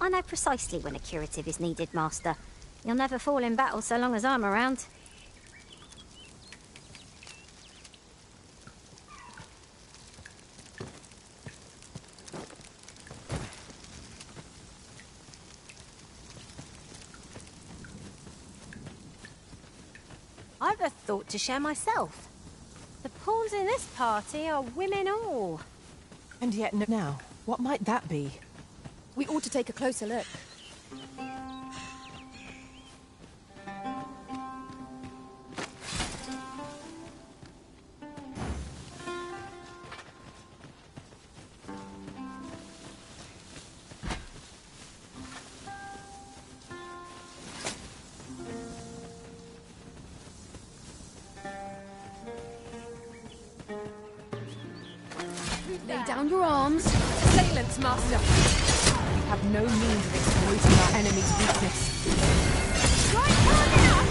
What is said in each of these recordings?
I know precisely when a curative is needed, Master. You'll never fall in battle so long as I'm around. I've a thought to share myself. The pawns in this party are women all. And yet now, what might that be? We ought to take a closer look. Lay down your arms. Assailants, Master. We have no means of exploiting our enemy's weakness. Right hard enough!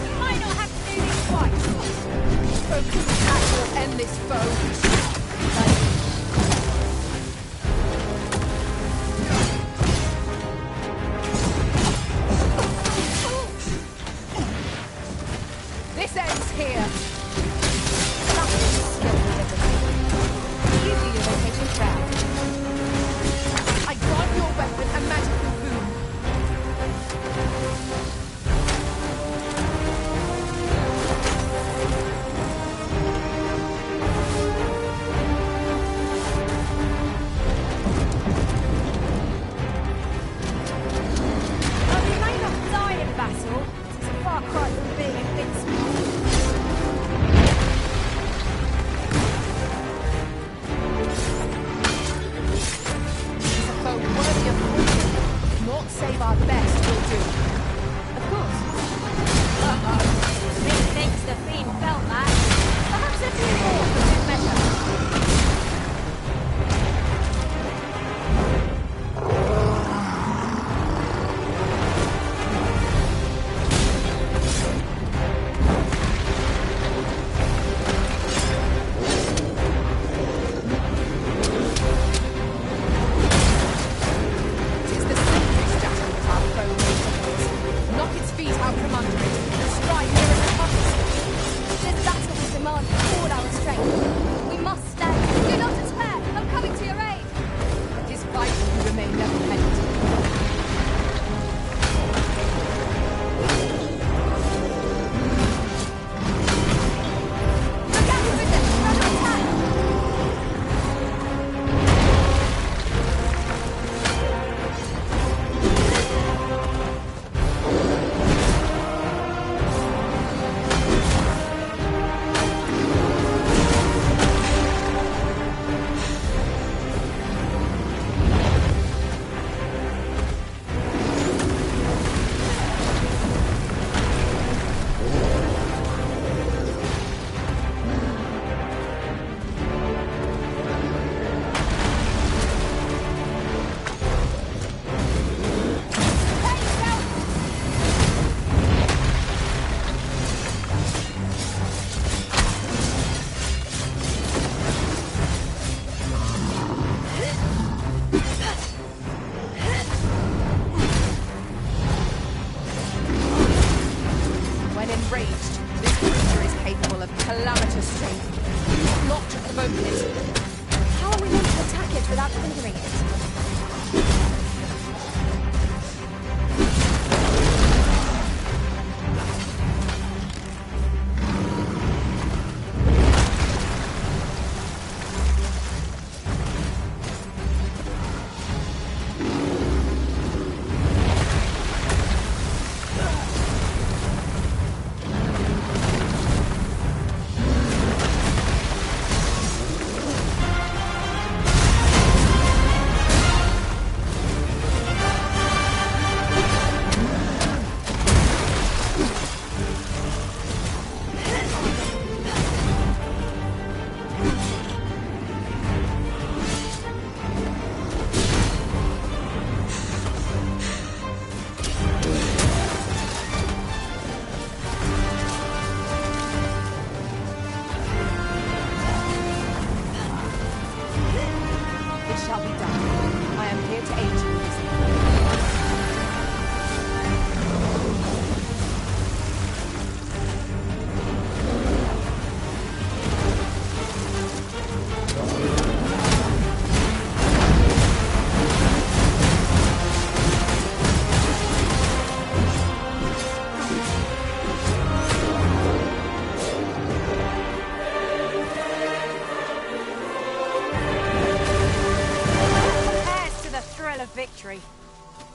You might not have to do this twice. Focus attack will end this foe. This ends here. I grant your weapon a magical boon. Well, we may not die in battle. It's a far cry from being invincible. Not save our best will do. Of course. Uh-oh. Methinks the fiend felt that. Perhaps a few more for good measure. Tis the sentry staff that our foe may support.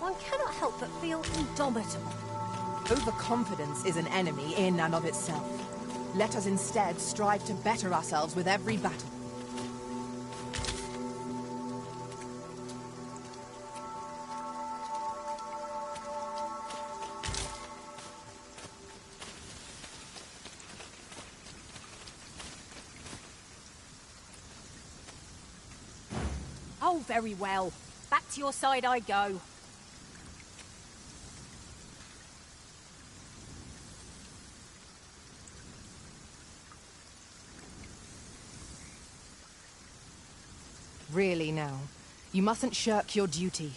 one cannot help but feel indomitable. Overconfidence is an enemy in and of itself. Let us instead strive to better ourselves with every battle. Oh, very well. Back to your side I go. Really now, you mustn't shirk your duty.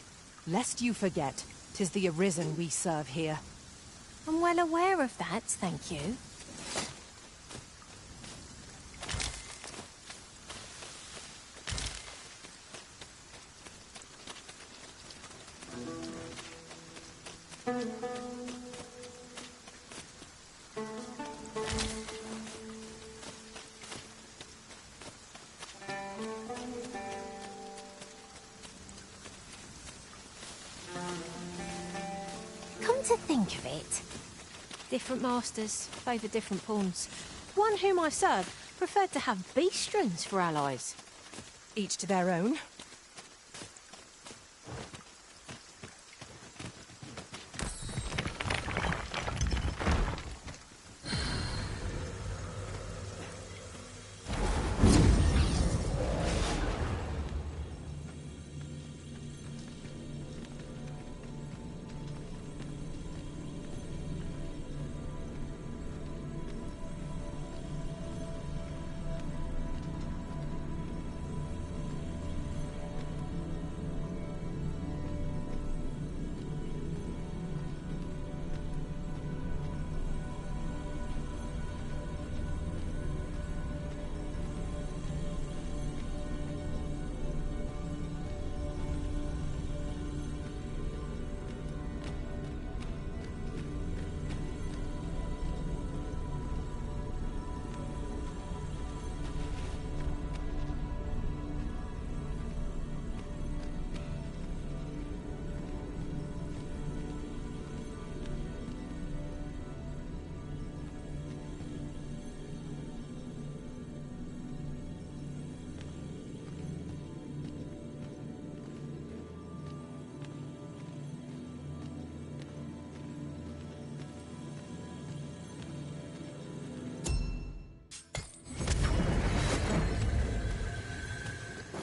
Lest you forget, 'tis the Arisen we serve here. I'm well aware of that, thank you. Come to think of it, different masters favour different pawns. One whom I served preferred to have beastrons for allies. Each to their own.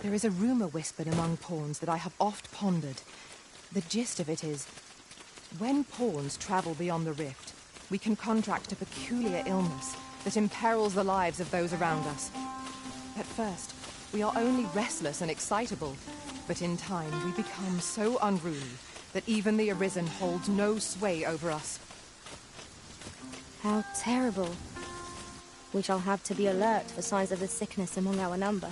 There is a rumour whispered among pawns that I have oft pondered. The gist of it is, when pawns travel beyond the rift, we can contract a peculiar illness that imperils the lives of those around us. At first, we are only restless and excitable, but in time we become so unruly that even the Arisen holds no sway over us. How terrible. We shall have to be alert for signs of the sickness among our number.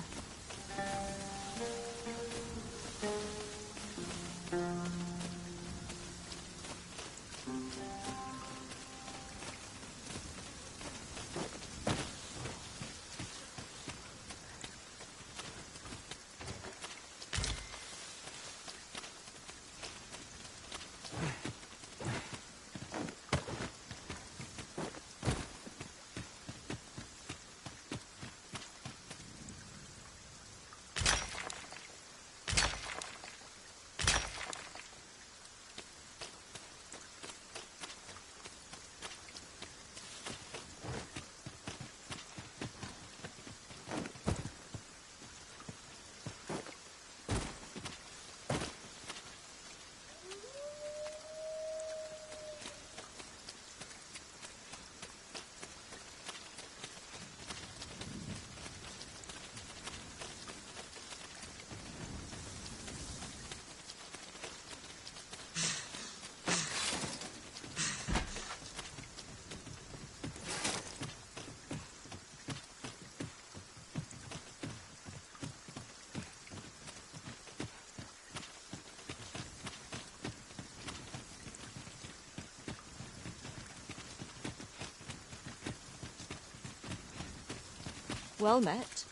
Well met.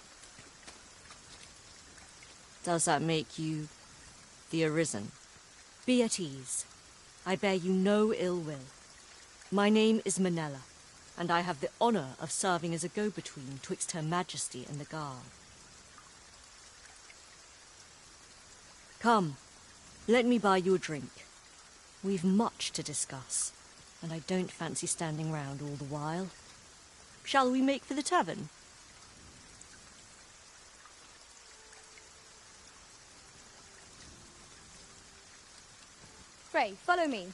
Does that make you the Arisen? Be at ease. I bear you no ill will. My name is Manella, and I have the honor of serving as a go-between twixt Her Majesty and the Guard. Come, let me buy you a drink. We've much to discuss, and I don't fancy standing round all the while. Shall we make for the tavern? Frey, follow me.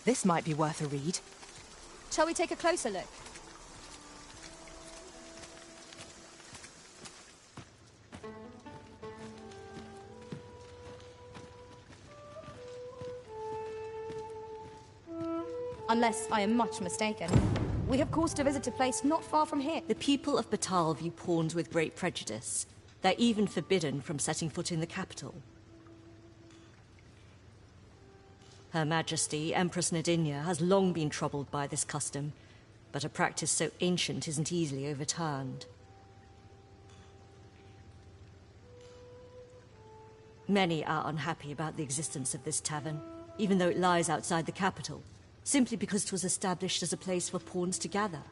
This might be worth a read. Shall we take a closer look? Unless I am much mistaken. We have cause to visit a place not far from here. The people of Batal view pawns with great prejudice. They're even forbidden from setting foot in the capital. Her Majesty, Empress Nadinia, has long been troubled by this custom, but a practice so ancient isn't easily overturned. Many are unhappy about the existence of this tavern, even though it lies outside the capital, simply because it was established as a place for pawns to gather.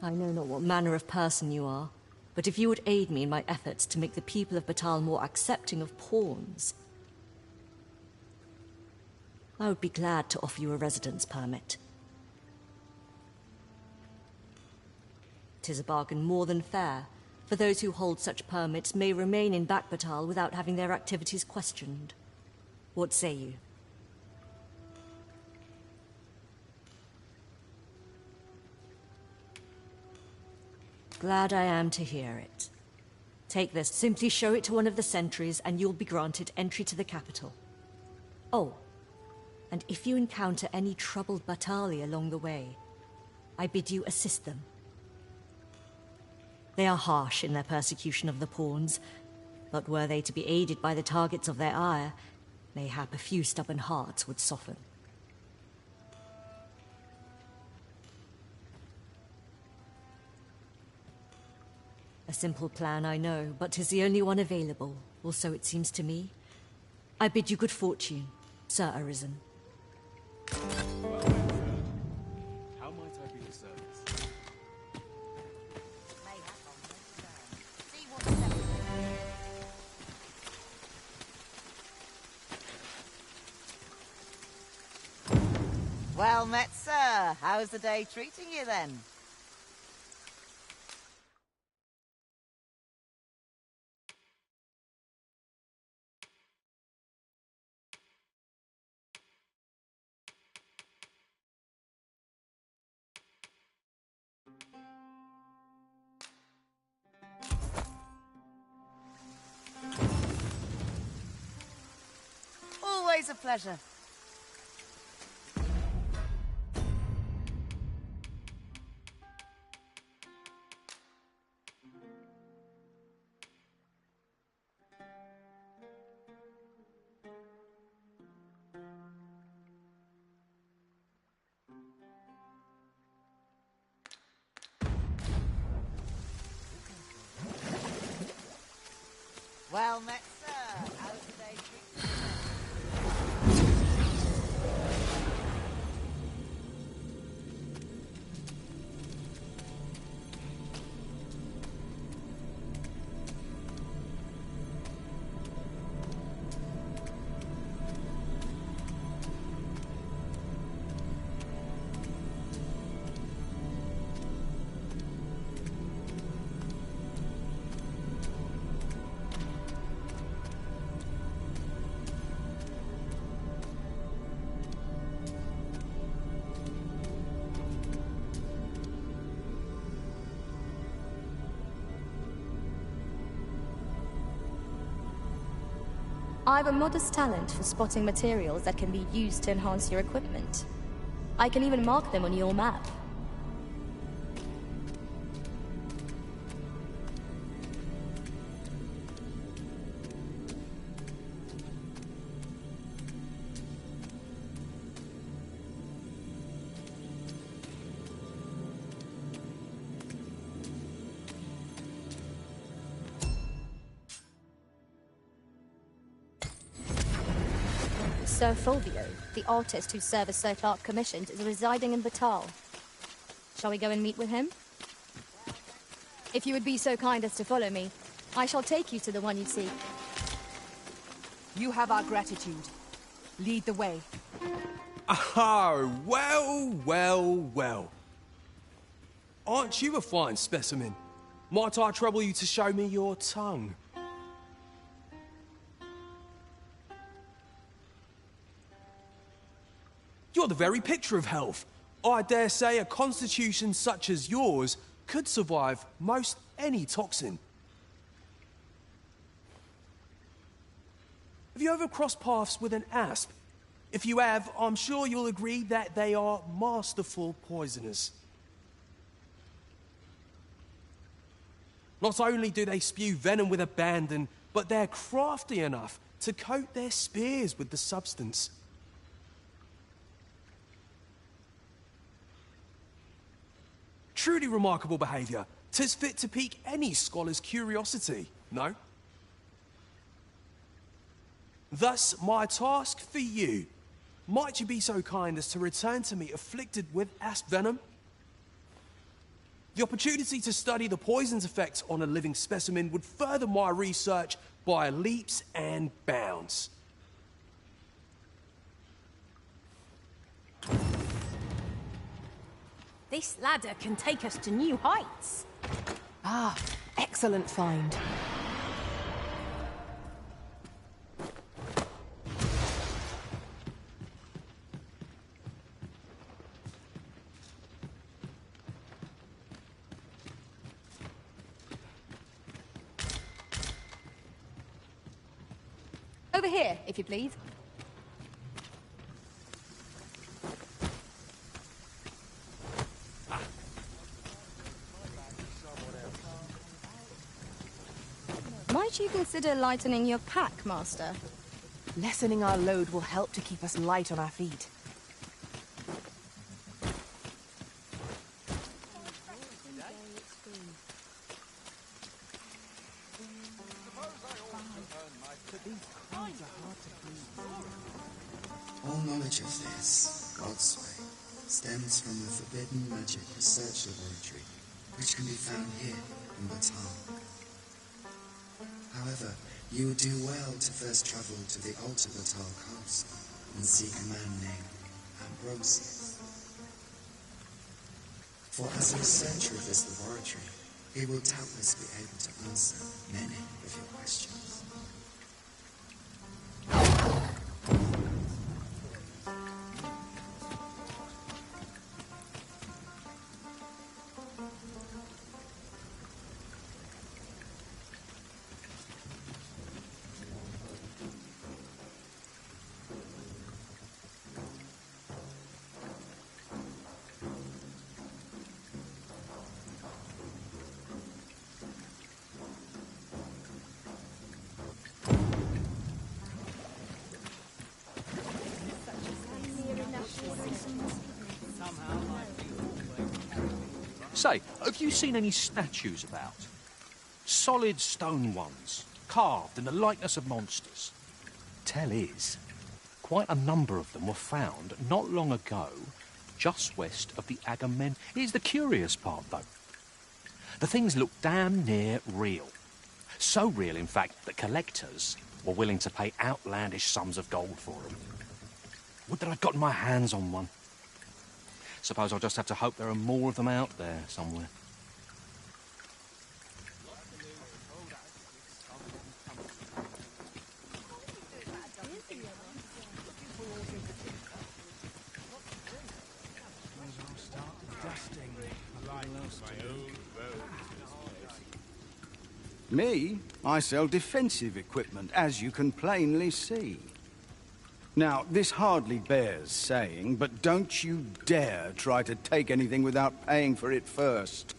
I know not what manner of person you are, but if you would aid me in my efforts to make the people of Batal more accepting of pawns, I would be glad to offer you a residence permit. 'Tis a bargain more than fair, for those who hold such permits may remain in Batal without having their activities questioned. What say you? Glad I am to hear it. Take this, simply show it to one of the sentries, and you'll be granted entry to the capital. Oh, and if you encounter any troubled Batali along the way, I bid you assist them. They are harsh in their persecution of the pawns, but were they to be aided by the targets of their ire, mayhap a few stubborn hearts would soften. A simple plan, I know, but 'tis the only one available, or so it seems to me. I bid you good fortune, Sir Arisen. How might I be of service? Well met, sir. How's the day treating you, then? Always a pleasure. Well met, sir. How's the day treating you? I have a modest talent for spotting materials that can be used to enhance your equipment. I can even mark them on your map. Sir Fulvio, the artist whose service Sir Clark commissioned, is residing in Batal. Shall we go and meet with him? If you would be so kind as to follow me, I shall take you to the one you seek. You have our gratitude. Lead the way. Oh, well. Aren't you a fine specimen? Might I trouble you to show me your tongue? You're the very picture of health. I dare say a constitution such as yours could survive most any toxin. Have you ever crossed paths with an asp? If you have, I'm sure you'll agree that they are masterful poisoners. Not only do they spew venom with abandon, but they're crafty enough to coat their spears with the substance. Truly remarkable behaviour. 'Tis fit to pique any scholar's curiosity, no? Thus, my task for you. Might you be so kind as to return to me afflicted with asp venom? The opportunity to study the poison's effect on a living specimen would further my research by leaps and bounds. This ladder can take us to new heights. Ah, excellent find. Over here, if you please. Might you consider lightening your pack, Master? Lessening our load will help to keep us light on our feet. All knowledge of this, God's way, stems from the forbidden magic research laboratory, which can be found here in Batal. However, you would do well to first travel to the Alta Batal coast and seek a man named Ambrosius. For as a researcher of this laboratory, he will doubtless be able to answer many of your questions. Say, have you seen any statues about? Solid stone ones, carved in the likeness of monsters. Tell is, quite a number of them were found not long ago, just west of the Agamemnon. Here's the curious part, though. The things look damn near real. So real, in fact, that collectors were willing to pay outlandish sums of gold for them. Would that I'd gotten my hands on one. Suppose I'll just have to hope there are more of them out there somewhere. Me? I sell defensive equipment, as you can plainly see. Now, this hardly bears saying, but don't you dare try to take anything without paying for it first.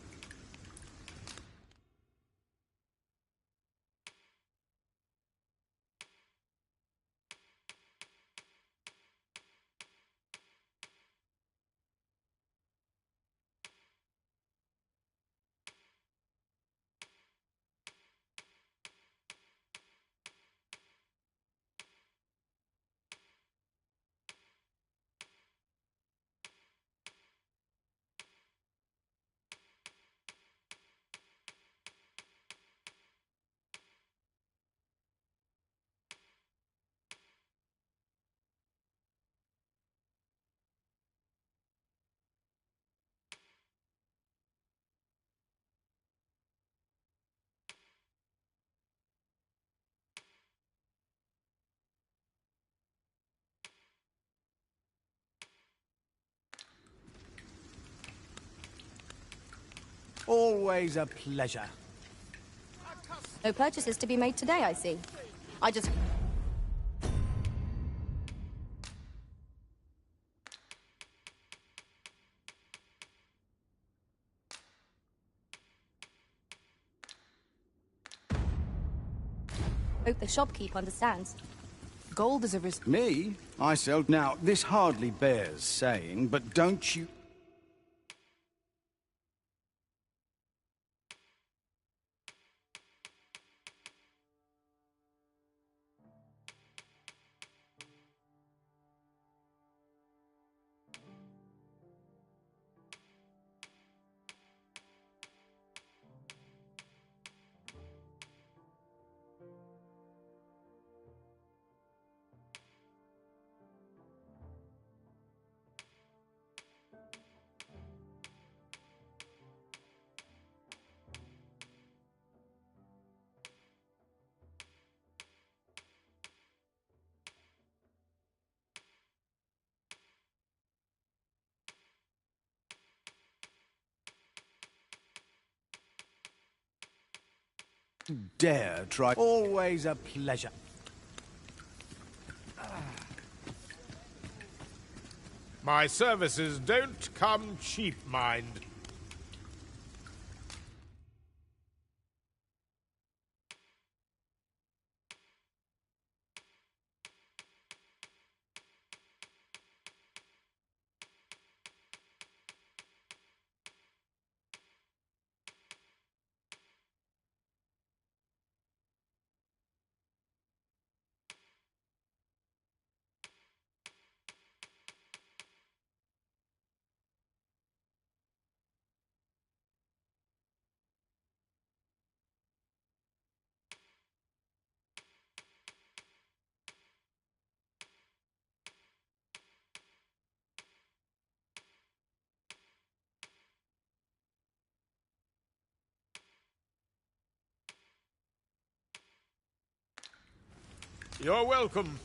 Always a pleasure. No purchases to be made today, I see. I just... hope the shopkeep understands. Gold is a Me? I sell... Now, this hardly bears saying, but don't you... dare try... Always a pleasure. My services don't come cheap, mind. You're welcome.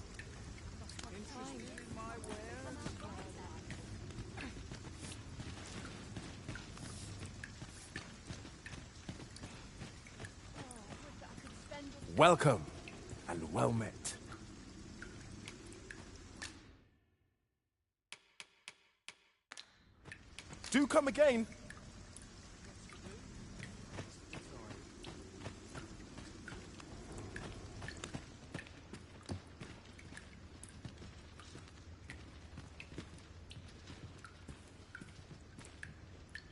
Welcome, and well met. Do come again.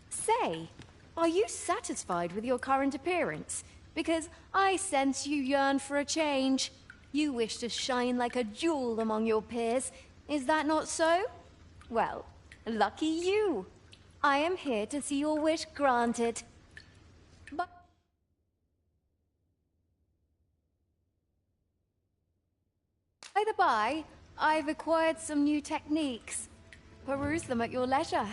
Say, are you satisfied with your current appearance? Because I sense you yearn for a change. You wish to shine like a jewel among your peers. Is that not so? Well, lucky you. I am here to see your wish granted. But... by the by, I've acquired some new techniques. Peruse them at your leisure.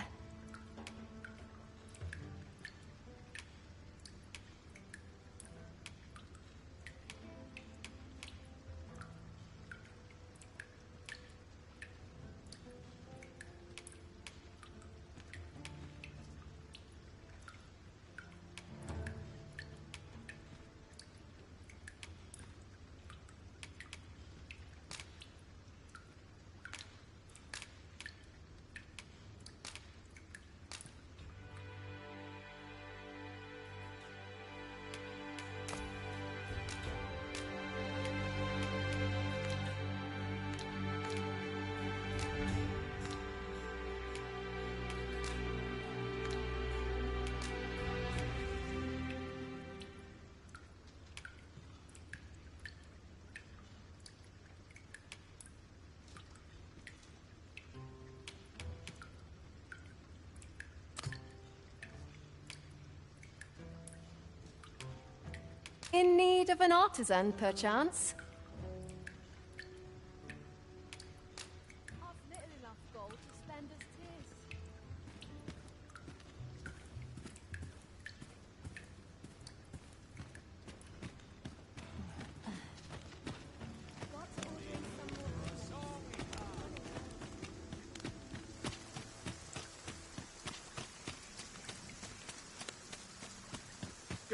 In need of an artisan, perchance? I've little enough gold to spend as 'tis.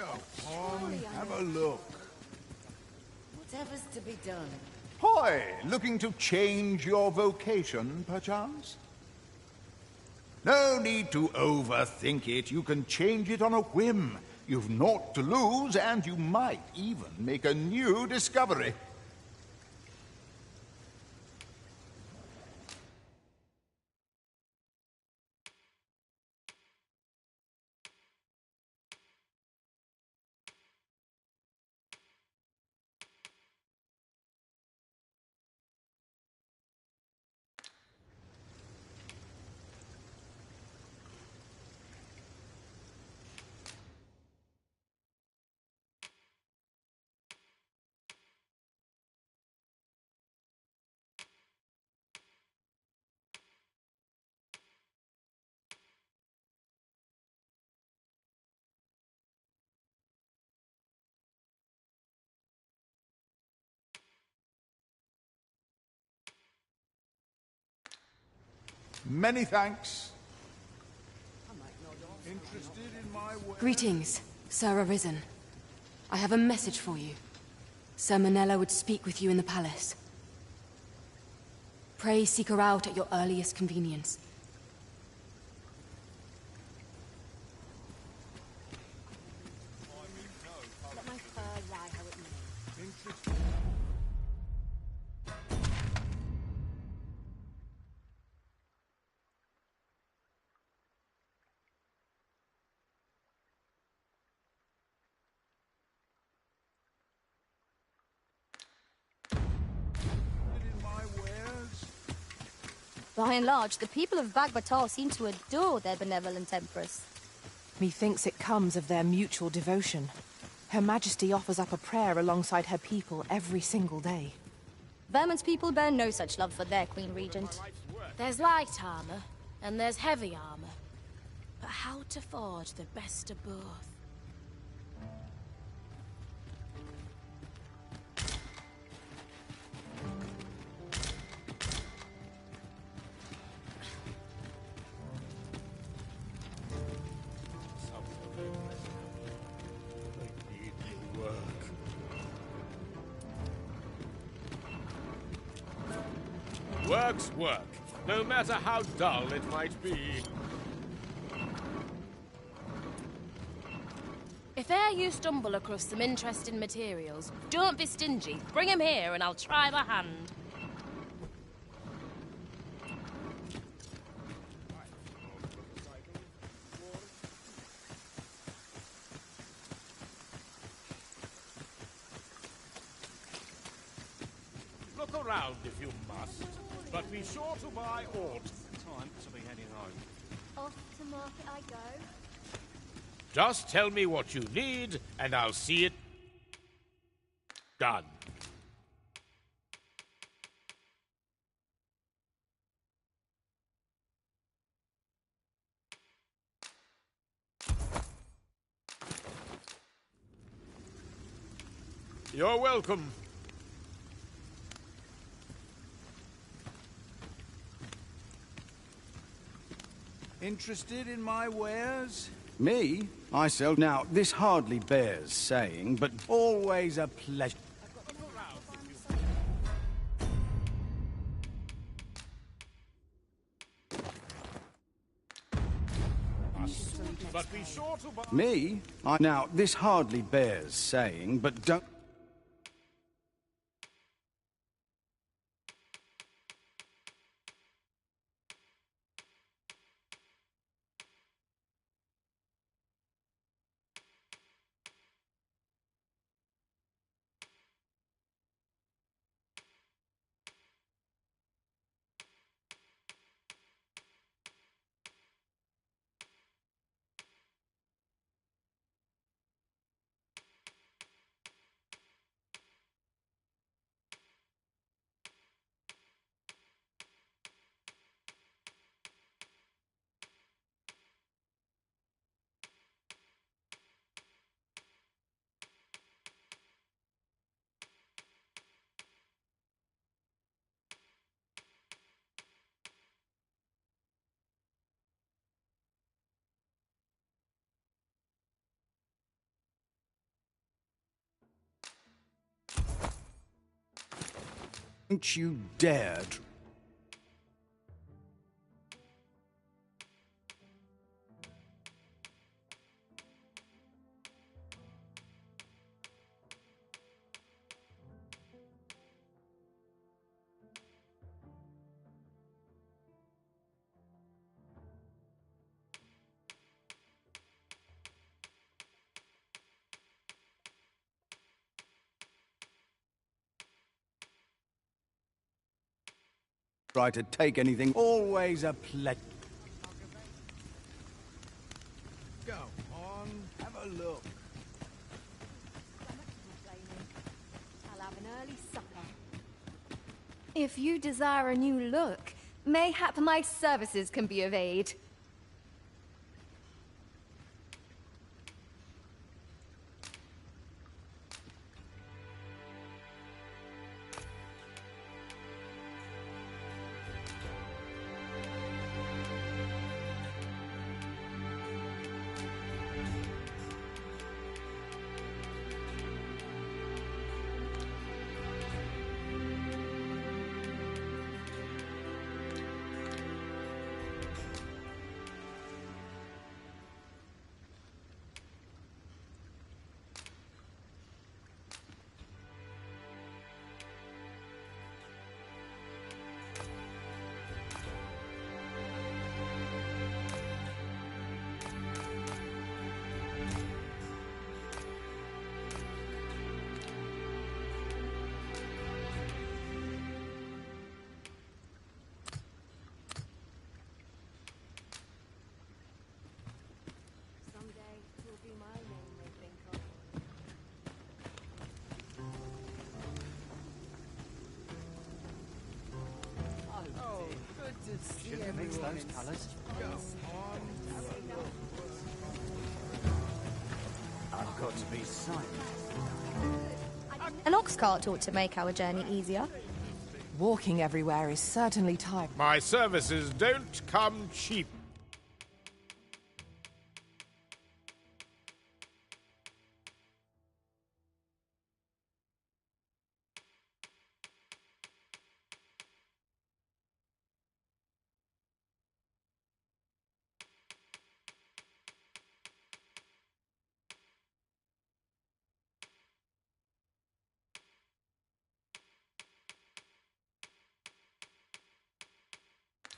Go on, have a look. Whatever's to be done. Hoy, looking to change your vocation, perchance? No need to overthink it. You can change it on a whim. You've naught to lose, and you might even make a new discovery. Many thanks. Interested in my way? Greetings, Sir Arisen. I have a message for you. Sir Manella would speak with you in the palace. Pray seek her out at your earliest convenience. Let my fur lie how it may. By and large, the people of Bagbatal seem to adore their benevolent empress. Methinks it comes of their mutual devotion. Her Majesty offers up a prayer alongside her people every single day. Vermont's people bear no such love for their Queen Regent. There's light armor, and there's heavy armor. But how to forge the best of both? Work's work, no matter how dull it might be. If e'er you stumble across some interesting materials, don't be stingy. Bring 'em here and I'll try my hand. Look around if you must, but be sure to buy aught. Time to be heading home. Off to market I go. Just tell me what you need, and I'll see it done. You're welcome. Interested in my wares? Me? I sell... Now, this hardly bears saying, but always a pleasure. But be sure to buy... Me? Now, this hardly bears saying, but don't... Don't you dare... try to take anything. Always a pleasure. Go on, have a look. I'll have an early supper. If you desire a new look, mayhap my services can be of aid. Shouldn't have mixed those colours. I've got to be silent. An ox cart ought to make our journey easier. Walking everywhere is certainly tiring. My services don't come cheap.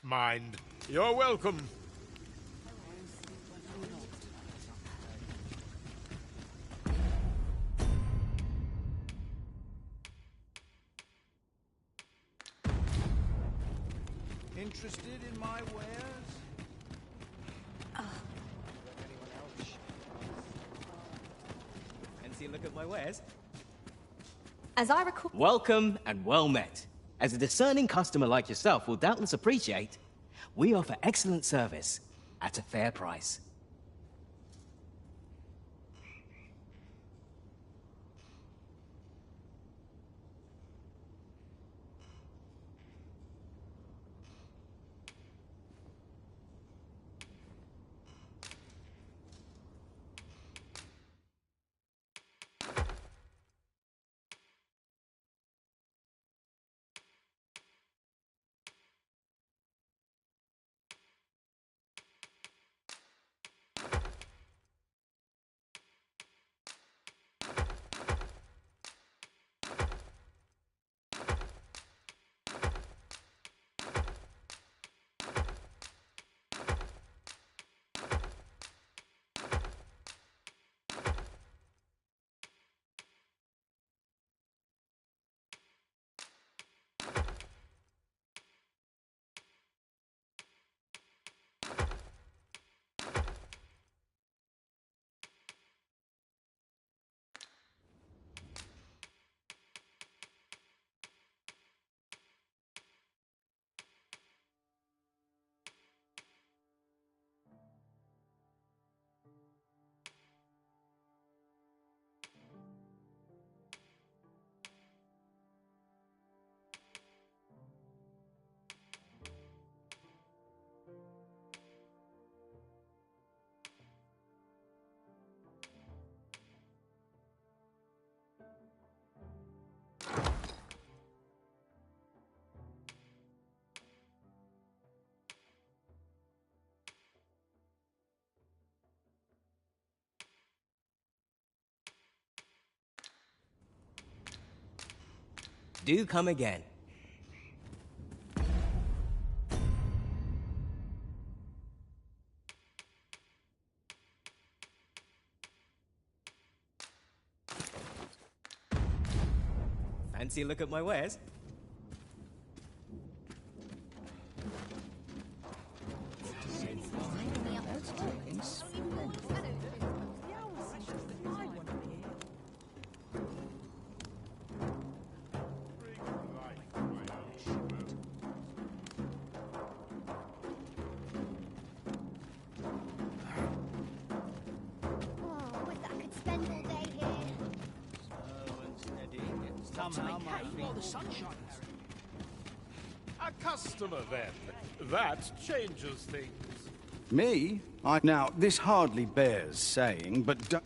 Mind. You're welcome. Interested in my wares? Fancy a look at my wares? As I recall... Welcome and well met. As a discerning customer like yourself will doubtless appreciate, we offer excellent service at a fair price. Do come again. Fancy a look at my wares? A customer, then. That changes things. Me? Now, this hardly bears saying, but don't...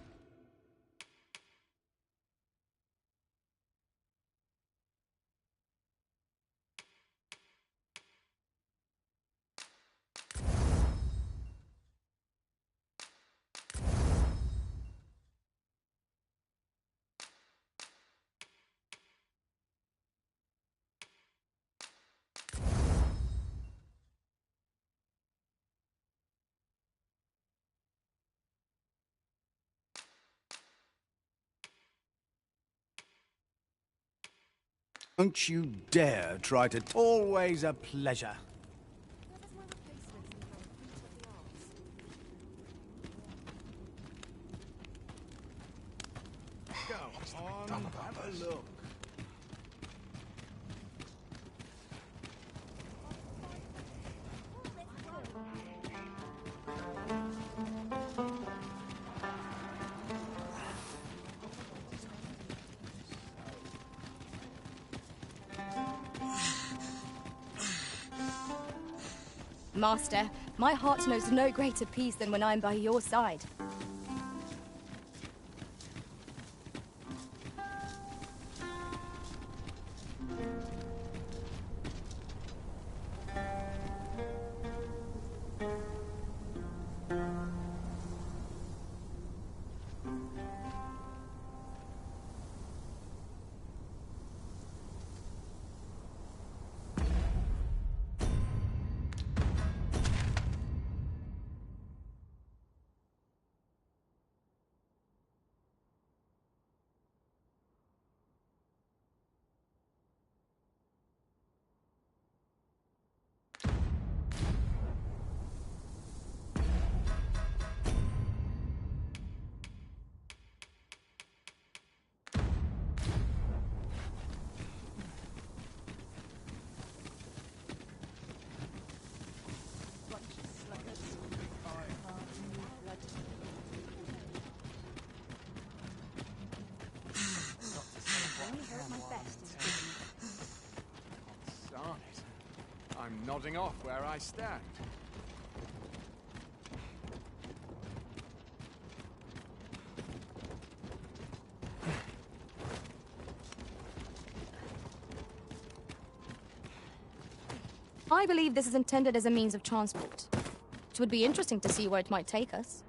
Don't you dare try to... Always a pleasure. Go on, have a look. Master, my heart knows no greater peace than when I'm by your side. I'm nodding off where I stand. I believe this is intended as a means of transport. It would be interesting to see where it might take us.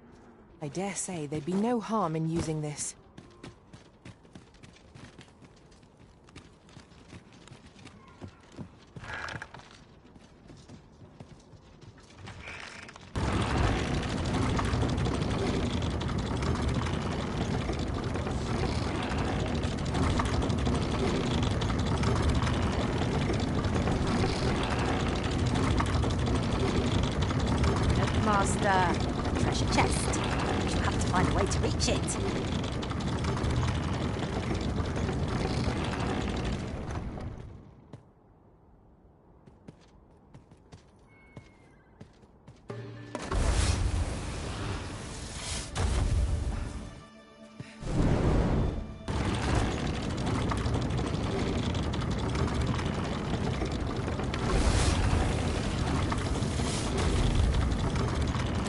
I dare say there'd be no harm in using this. Master, a treasure chest. You'll have to find a way to reach it.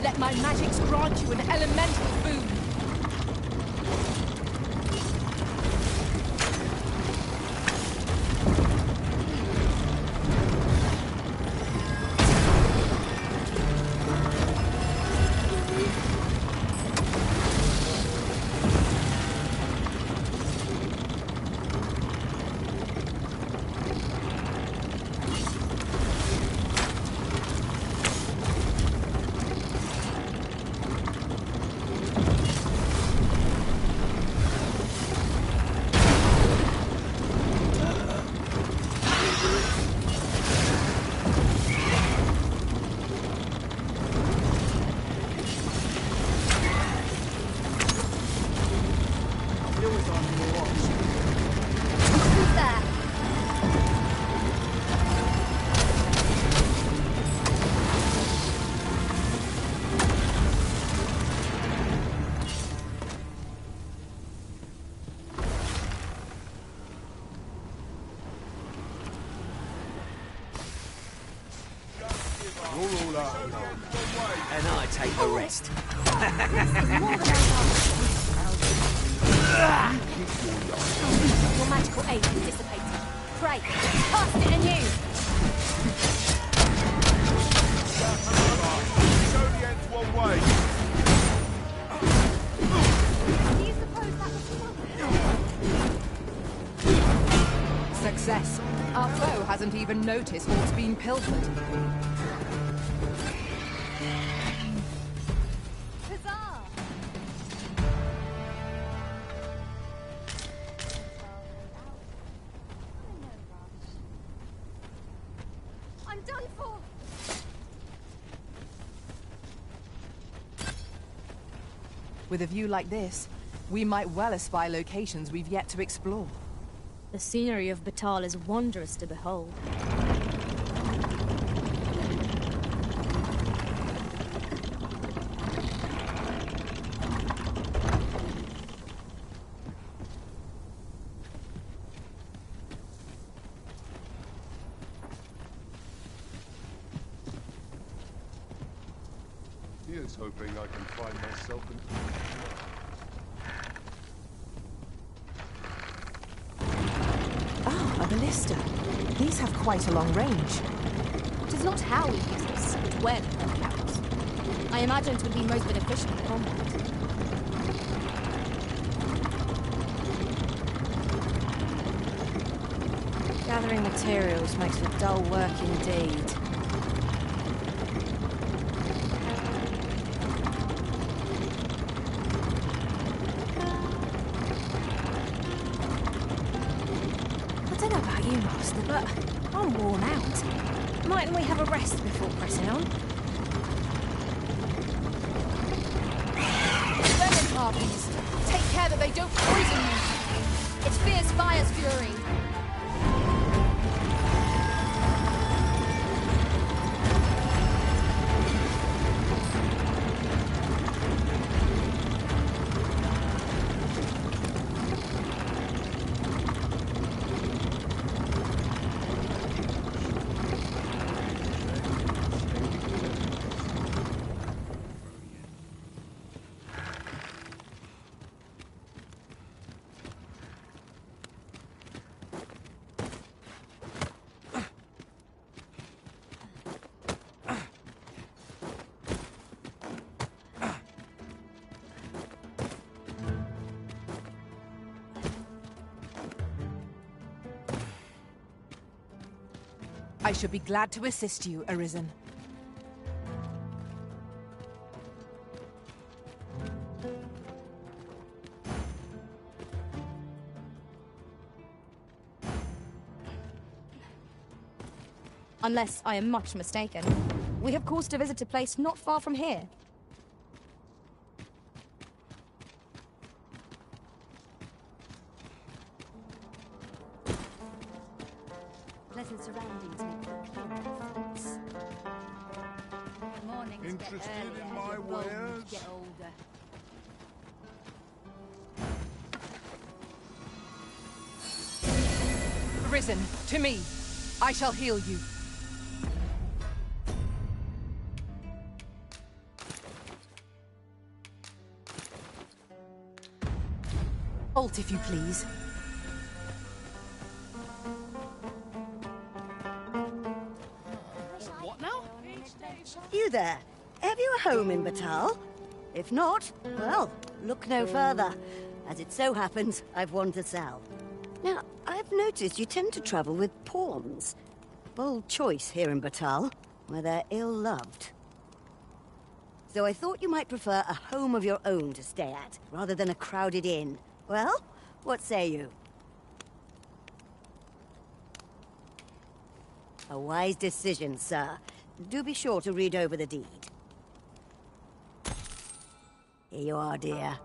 Let my magics grant you an elemental boon. always on your watch. Who's there? And I take the rest. Your magical aid is dissipated. Pray, cast it anew. It's only ends one way. Do you suppose that was Success. Our foe hasn't even noticed what's been pilfered. I'm done for. With a view like this, we might well espy locations we've yet to explore. The scenery of Batal is wondrous to behold. Here's hoping I can find myself an... Ah, a ballista. These have quite a long range. It is not how we use this, but when that counts. I imagine it would be most beneficial in combat. Gathering materials makes for dull work indeed. I don't know about you, Master, but I'm worn out. Mightn't we have a rest before pressing on? Vermin harpies! Take care that they don't poison you! It's fierce fire's fury! I should be glad to assist you, Arisen. Unless I am much mistaken. We have cause to visit a place not far from here. Pleasant surroundings make for a clearer thoughts. Mornings Interested get earlier in my as your bones wares? get older. Arisen, to me. I shall heal you. Alt, if you please. What now? You there? Have you a home in Batal? If not, well, look no further. As it so happens, I've one to sell. Now, I've noticed you tend to travel with pawns. Bold choice here in Batal, where they're ill-loved. So I thought you might prefer a home of your own to stay at, rather than a crowded inn. Well, what say you? A wise decision, sir. Do be sure to read over the deed. Here you are, dear.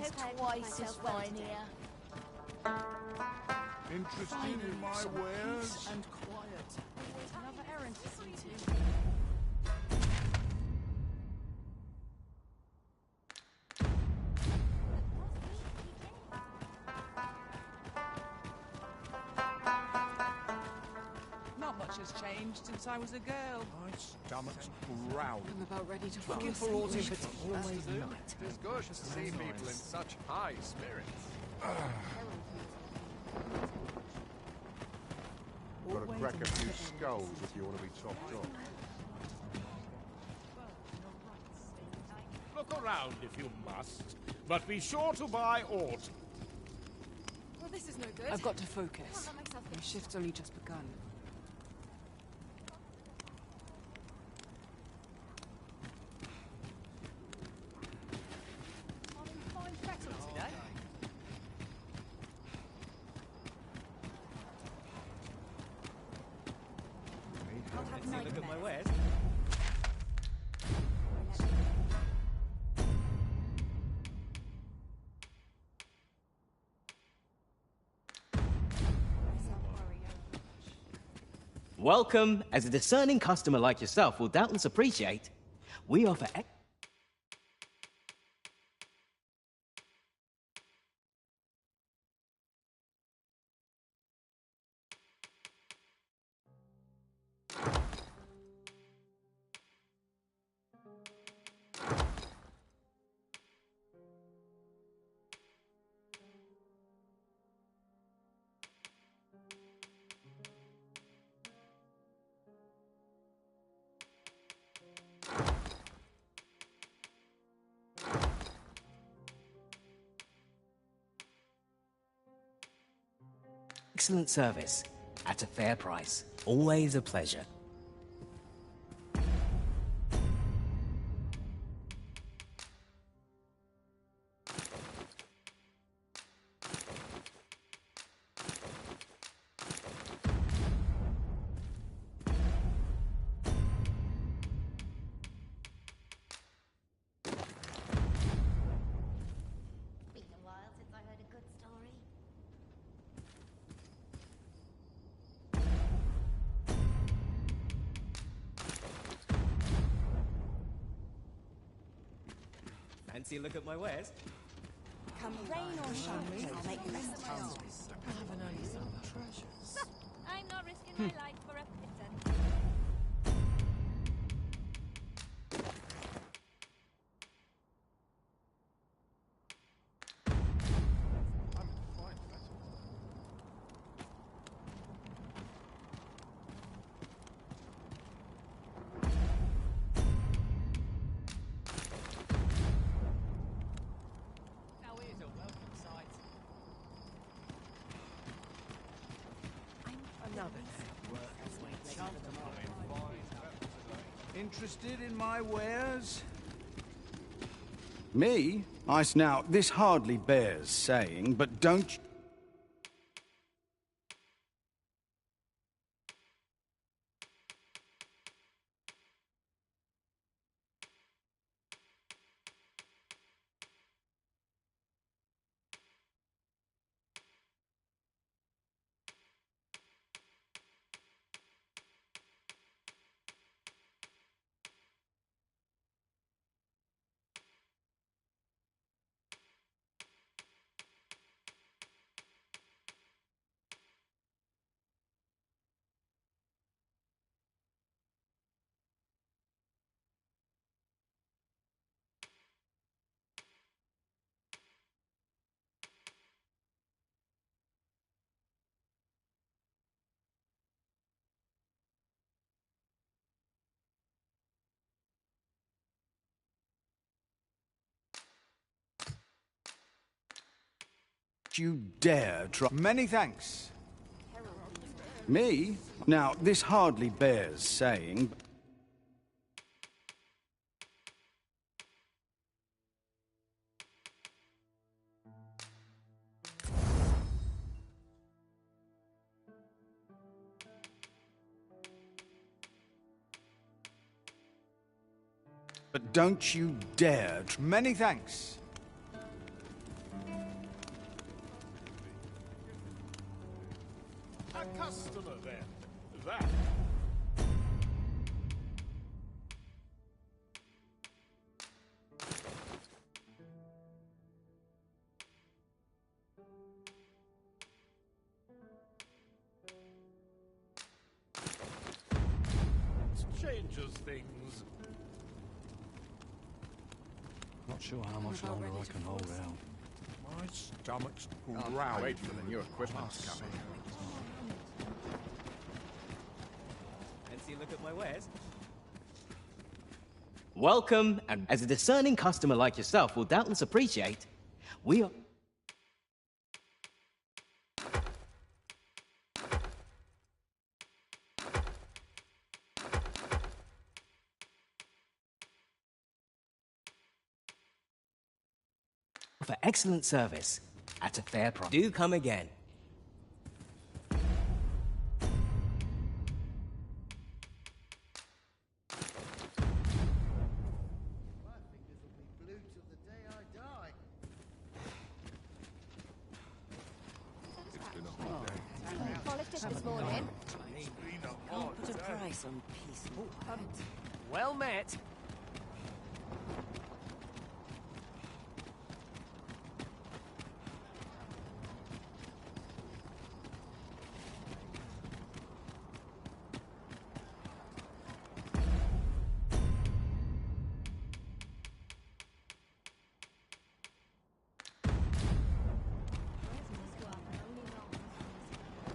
hair's twice as fine here. Interested in my wares? And quiet. Another errand to see to. Not much has changed since I was a girl. My stomach's growling. I'm about ready to fall Looking for asleep. autumn, but always night. It is good to see people in such high spirits. Got to crack a few skulls if you want to be topped off. Look around if you must, but be sure to buy autumn. Well, this is no good. I've got to focus. My shift's only just begun. Look at my wares. Welcome. As a discerning customer like yourself will doubtless appreciate, we offer excellent service at a fair price. Always a pleasure. Been a while since I heard a good story. Fancy a look at my wares? Come rain or shine, I'll make the best of it. I'm not risking my life for a pittance. Now here's a welcome sight. Another day. Interested in my wares? Me? Now, this hardly bears saying, but don't... You dare try... Many thanks. Me? Now, this hardly bears saying... But don't you dare... Many thanks. changes things. Not sure how much longer I can hold out. My stomach's Can't growling. wait for the new equipment to come in. Fancy a look at my wares? Welcome, and as a discerning customer like yourself will doubtless appreciate, we are... for excellent service at a fair price. Do come again. Polished it this morning. Can't put a price on peace. Well met.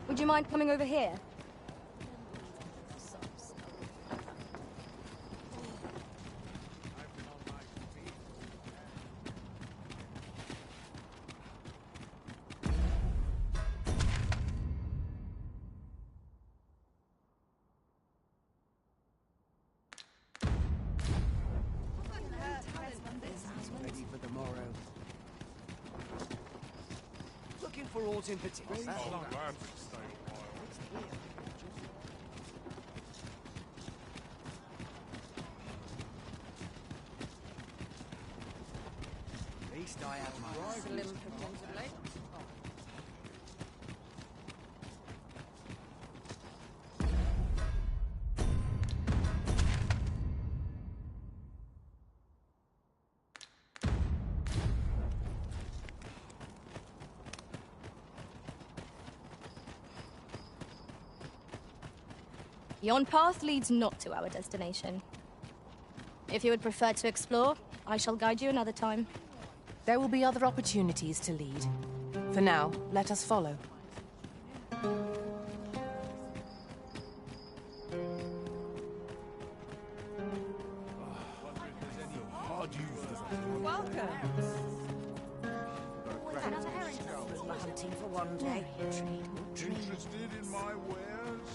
Would you mind coming over here? Ready for the morrow. Looking for aught in particular? At least I have my limb to contemplate. Yon path leads not to our destination. If you would prefer to explore, I shall guide you another time. There will be other opportunities to lead. For now, let us follow. Welcome. Hunting for one day. Interested in my wares?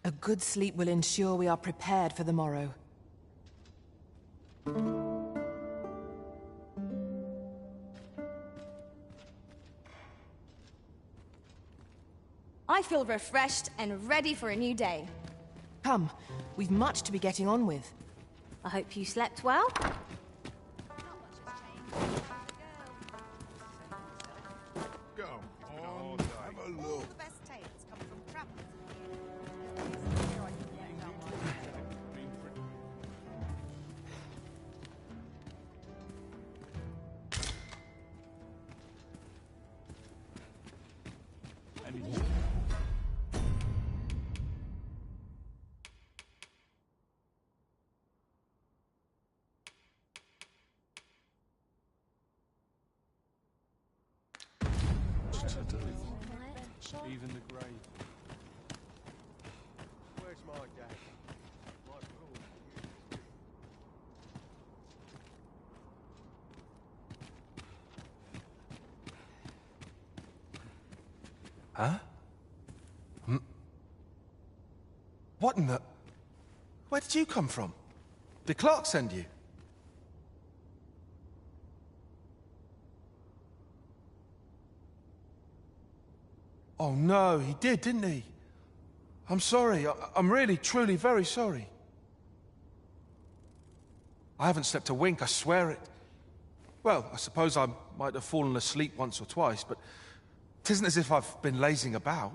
A good sleep will ensure we are prepared for the morrow. I feel refreshed and ready for a new day. Come, we've much to be getting on with. I hope you slept well. Go on, have a look. Even the grave. Where's my dad? My Huh? What in the... Where did you come from? Did Clark send you? Oh no, he did, didn't he? I'm sorry. I'm really, truly very sorry. I haven't slept a wink, I swear it. Well, I suppose I might have fallen asleep once or twice, but it isn't as if I've been lazing about.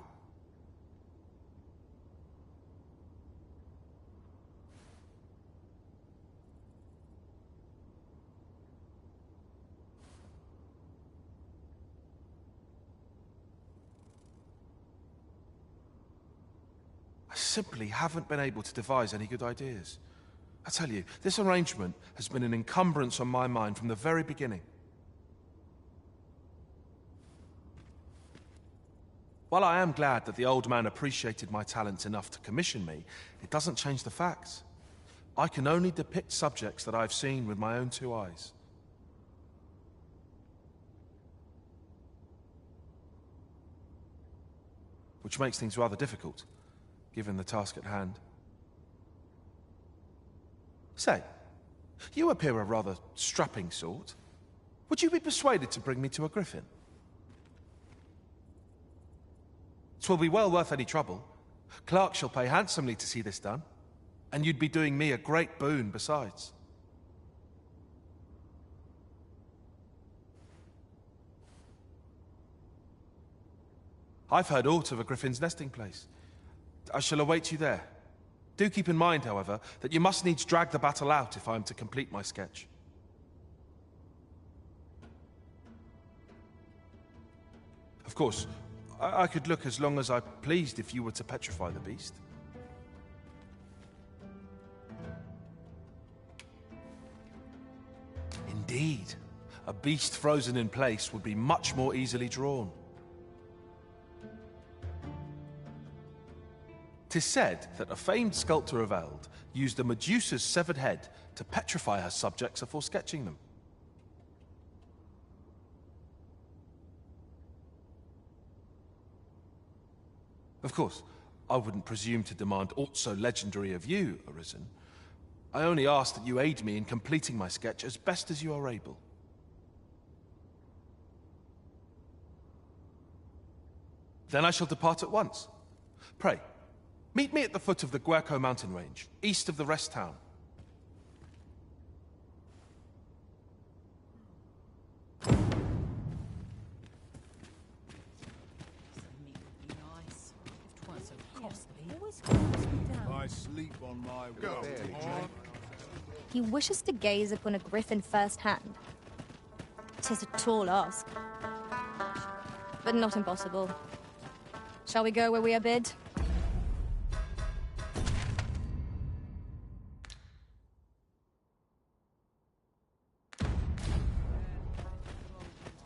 I simply haven't been able to devise any good ideas. I tell you, this arrangement has been an encumbrance on my mind from the very beginning. While I am glad that the old man appreciated my talents enough to commission me, it doesn't change the facts. I can only depict subjects that I've seen with my own two eyes. Which makes things rather difficult, given the task at hand. Say, you appear a rather strapping sort. Would you be persuaded to bring me to a griffin? 'Twill be well worth any trouble. Clark shall pay handsomely to see this done, and you'd be doing me a great boon besides. I've heard aught of a griffin's nesting place. I shall await you there. Do keep in mind, however, that you must needs drag the battle out if I am to complete my sketch. Of course, I could look as long as I pleased if you were to petrify the beast. Indeed, a beast frozen in place would be much more easily drawn. 'Tis said that a famed sculptor of Eld used a Medusa's severed head to petrify her subjects before sketching them. Of course, I wouldn't presume to demand aught so legendary of you, Arisen. I only ask that you aid me in completing my sketch as best as you are able. Then I shall depart at once. Pray, meet me at the foot of the Guerco mountain range, east of the rest town. I sleep on my go. He wishes to gaze upon a griffin firsthand. 'Tis a tall ask, but not impossible. Shall we go where we are bid?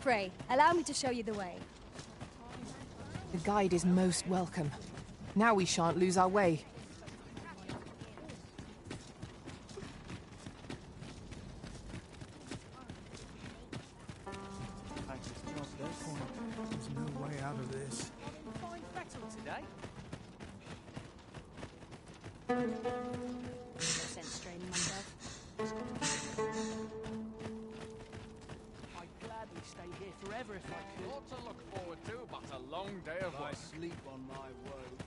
Pray, allow me to show you the way. The guide is most welcome. Now we shan't lose our way. There's no way out of this. Fine fettle today. Sense straining myself. I'd gladly stay here forever if I could. Lot to look forward to, but a long day of I work. sleep on my woes,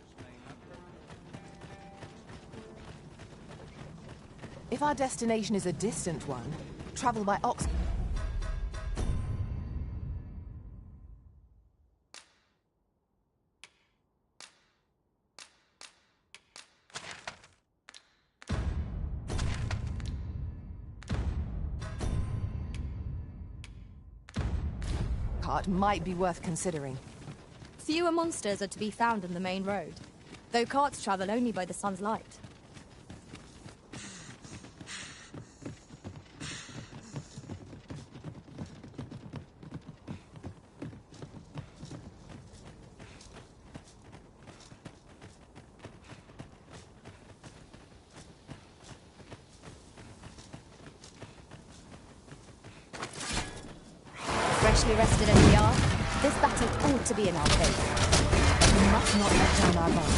If our destination is a distant one, travel by ox... cart might be worth considering. Fewer monsters are to be found on the main road, though carts travel only by the sun's light. Freshly rested as we are, this battle ought to be in our favour. We must not let down our guard.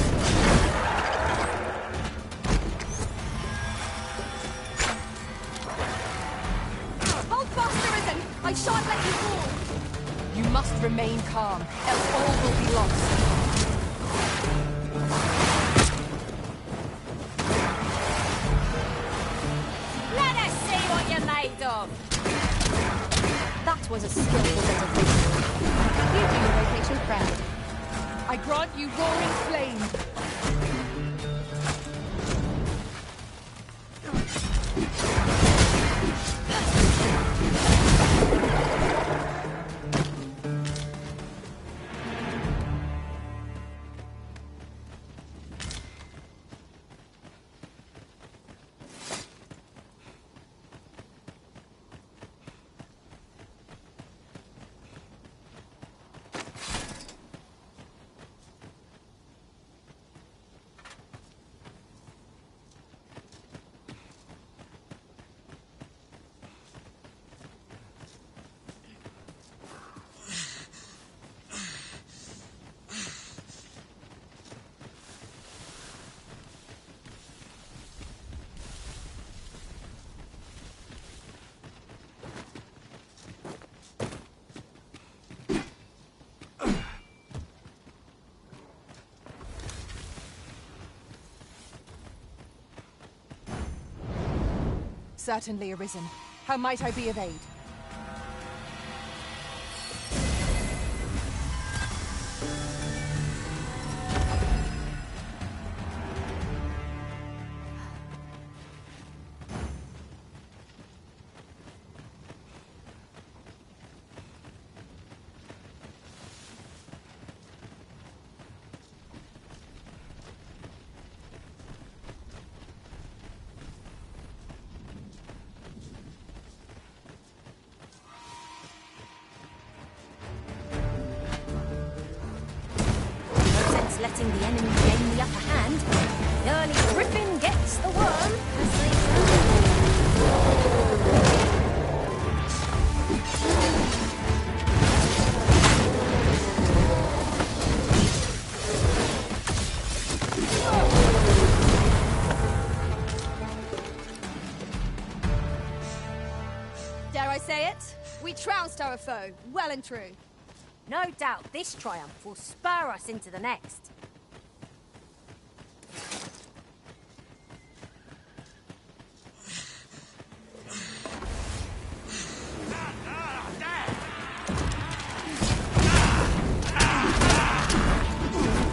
Hold fast, Arisen! I shan't let you fall! You must remain calm, else all will be lost. was a skillful bit of reasoning. You do your vocation proud. I grant you roaring flame. Certainly, Arisen. How might I be of aid? Letting the enemy gain the upper hand. The early griffin gets the worm, as they Dare I say it? We trounced our foe, well and true. No doubt this triumph will spur us into the next.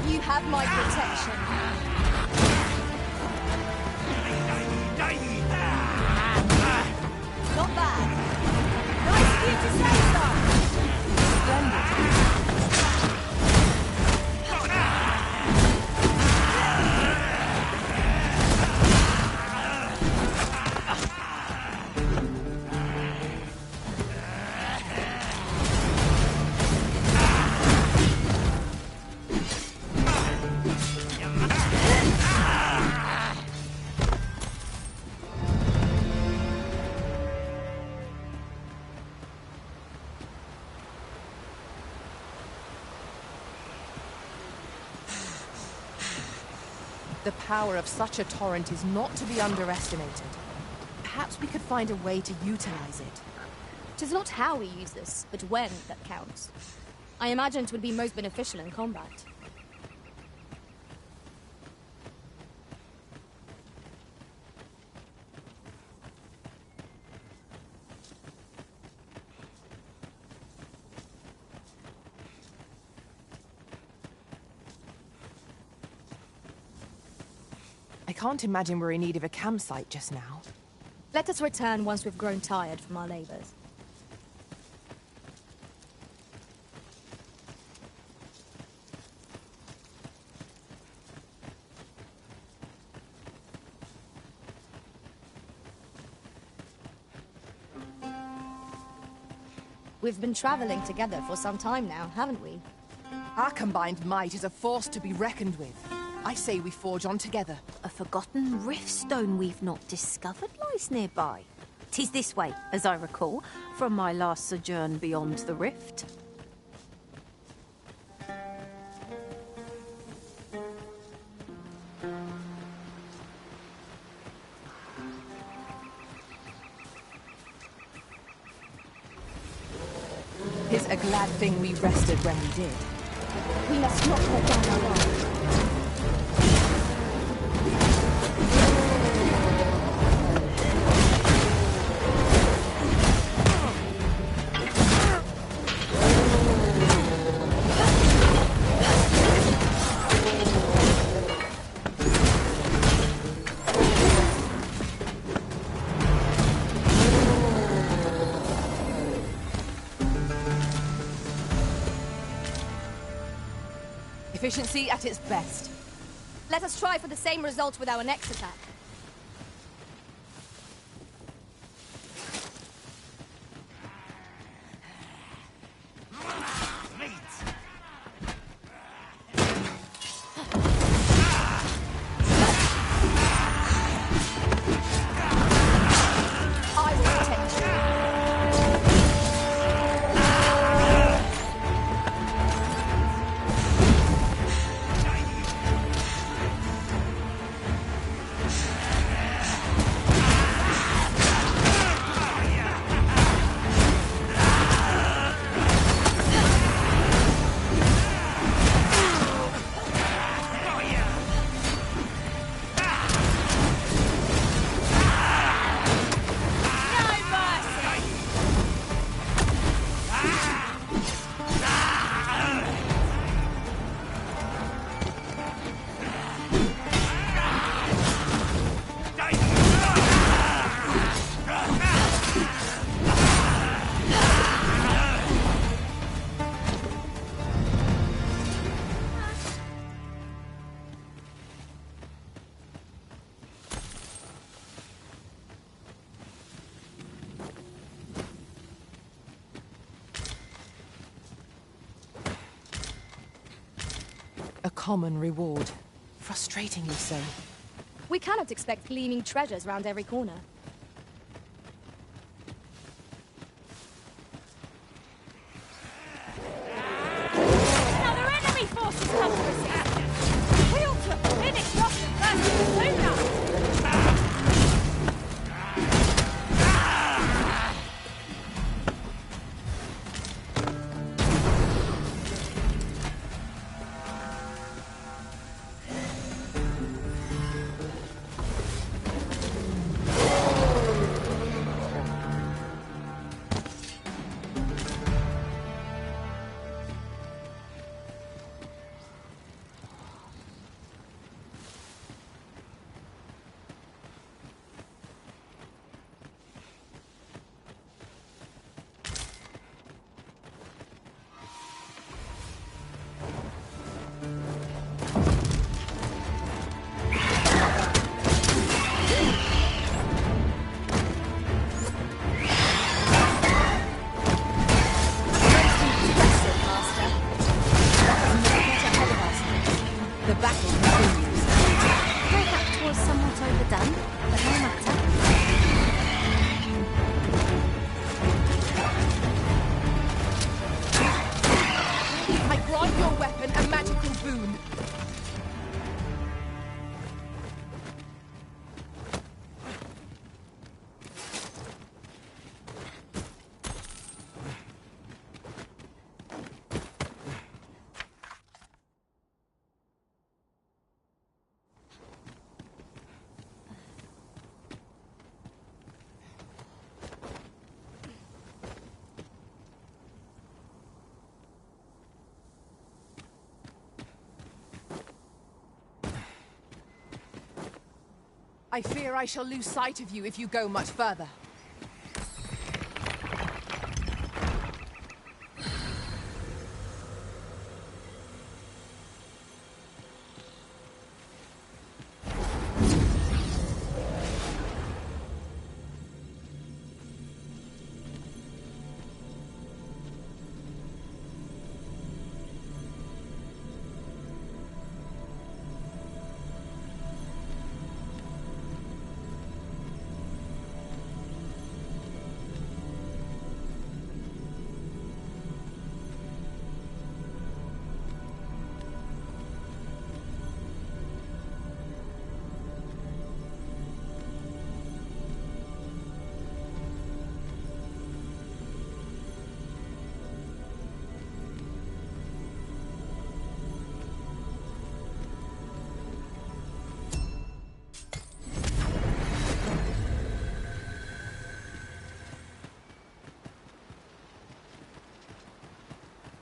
You have my protection. Not bad. Nice of you to say so. Splendid. The power of such a torrent is not to be underestimated. Perhaps we could find a way to utilize it. 'Tis not how we use this, but when that counts. I imagine it would be most beneficial in combat. I can't imagine we're in need of a campsite just now. Let us return once we've grown tired from our labors. We've been traveling together for some time now, haven't we? Our combined might is a force to be reckoned with. I say we forge on together. A forgotten riftstone we've not discovered lies nearby. 'Tis this way, as I recall, from my last sojourn beyond the rift. Tis a glad thing we rested when we did. We must not let down our guard. Efficiency at its best. Let us try for the same result with our next attack. A common reward. Frustratingly so. We cannot expect gleaming treasures round every corner. Now their enemy forces come to assist. We ought to finish off the first sooner. I fear I shall lose sight of you if you go much further.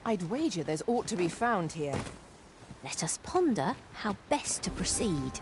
I'd wager there's aught to be found here. Let us ponder how best to proceed.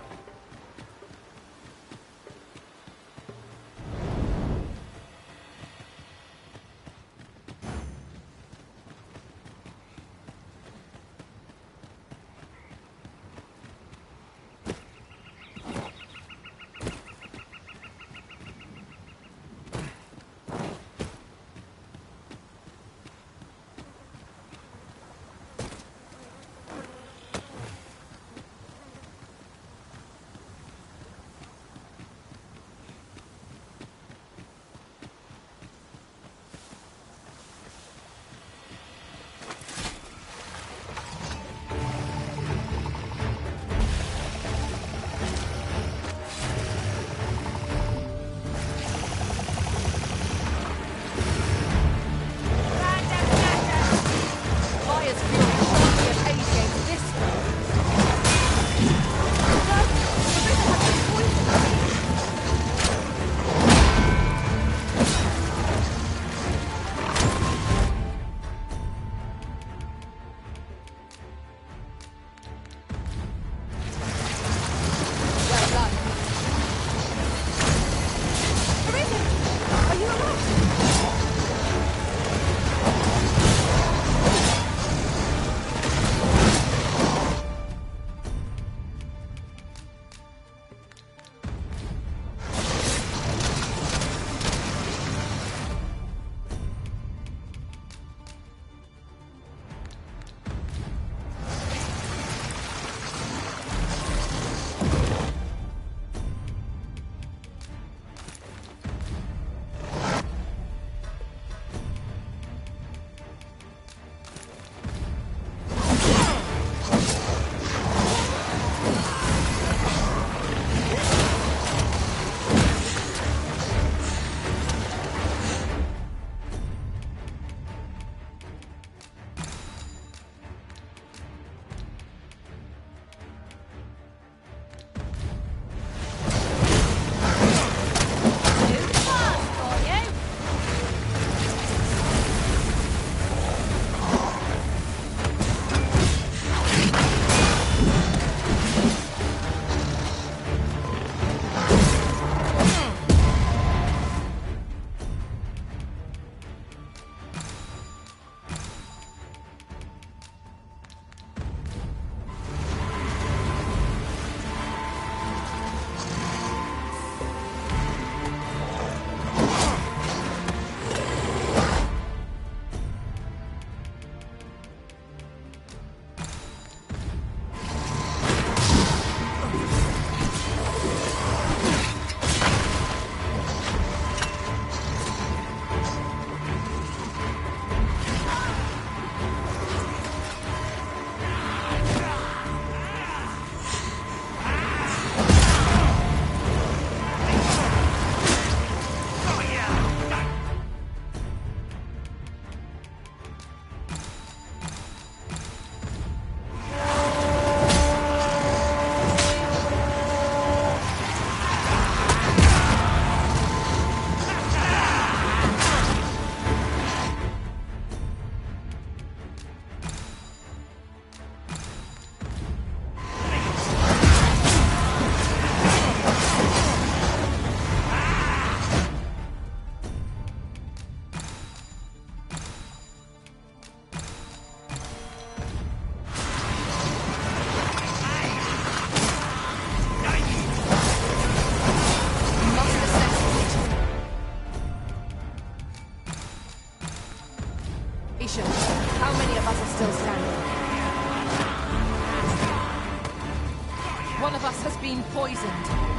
One of us has been poisoned.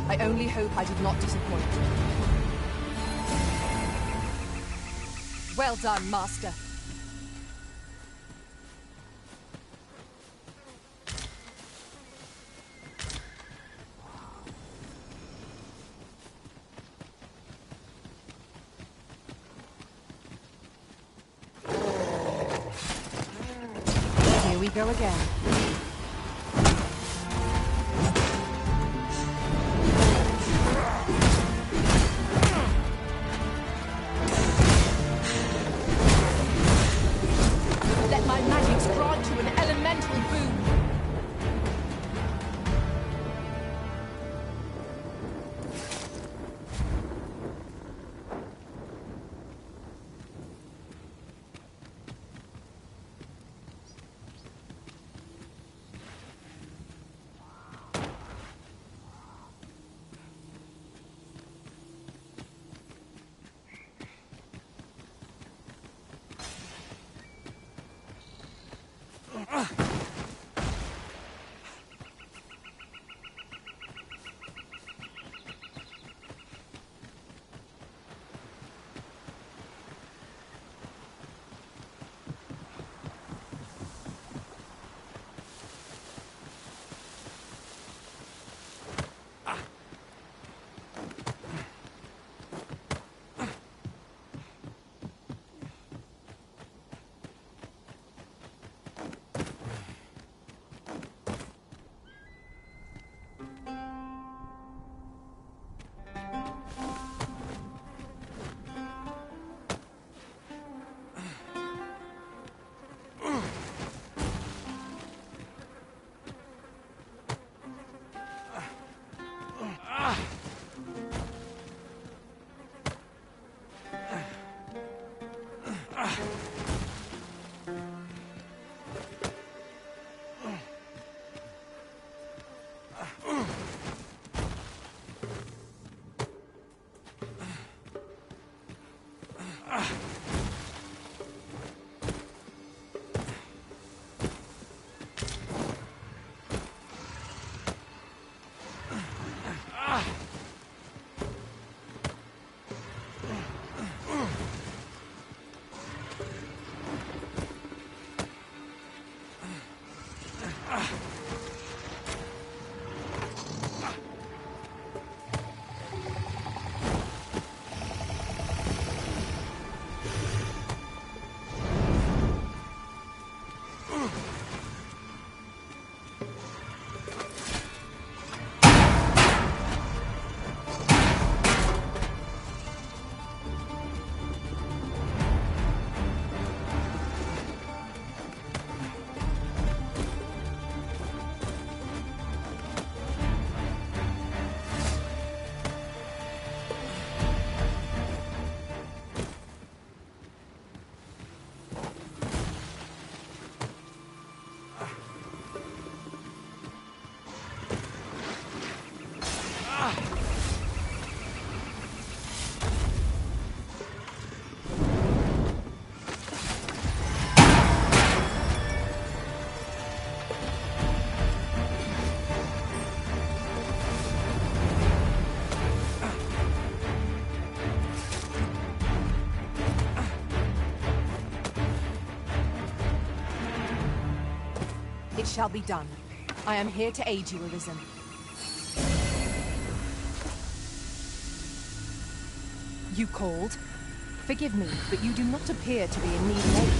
I only hope I did not disappoint. Well done, Master. Here we go again. It shall be done. I am here to aid you, Arisen. You called? Forgive me, but you do not appear to be in need of aid.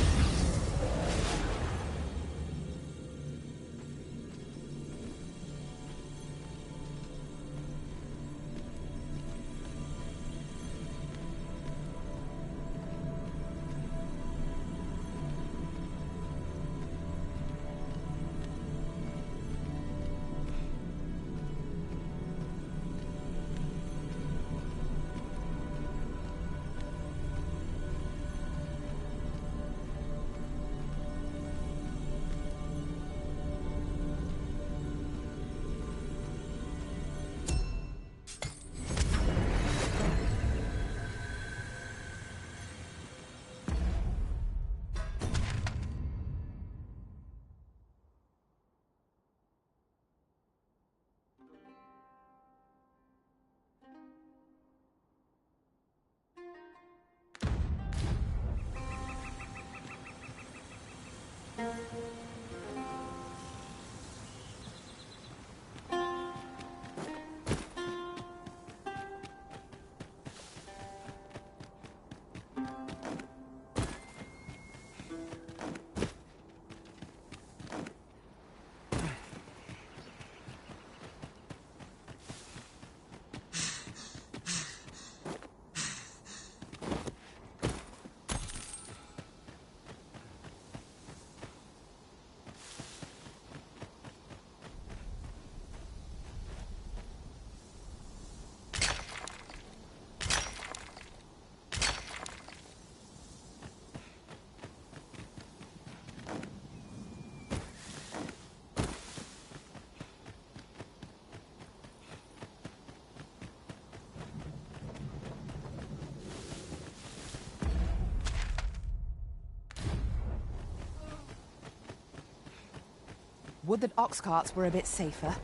Would that ox carts were a bit safer,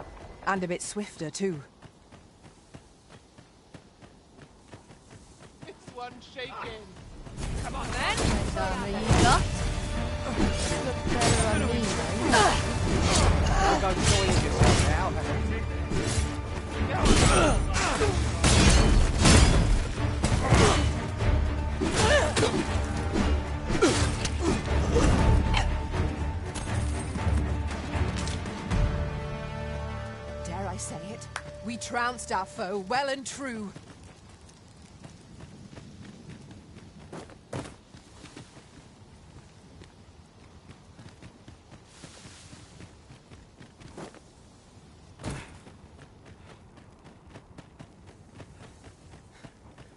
and a bit swifter too. This one's shaking. Come on then. You got? Look better on me. I'll go join yourself now. Dare I say it? We trounced our foe well and true.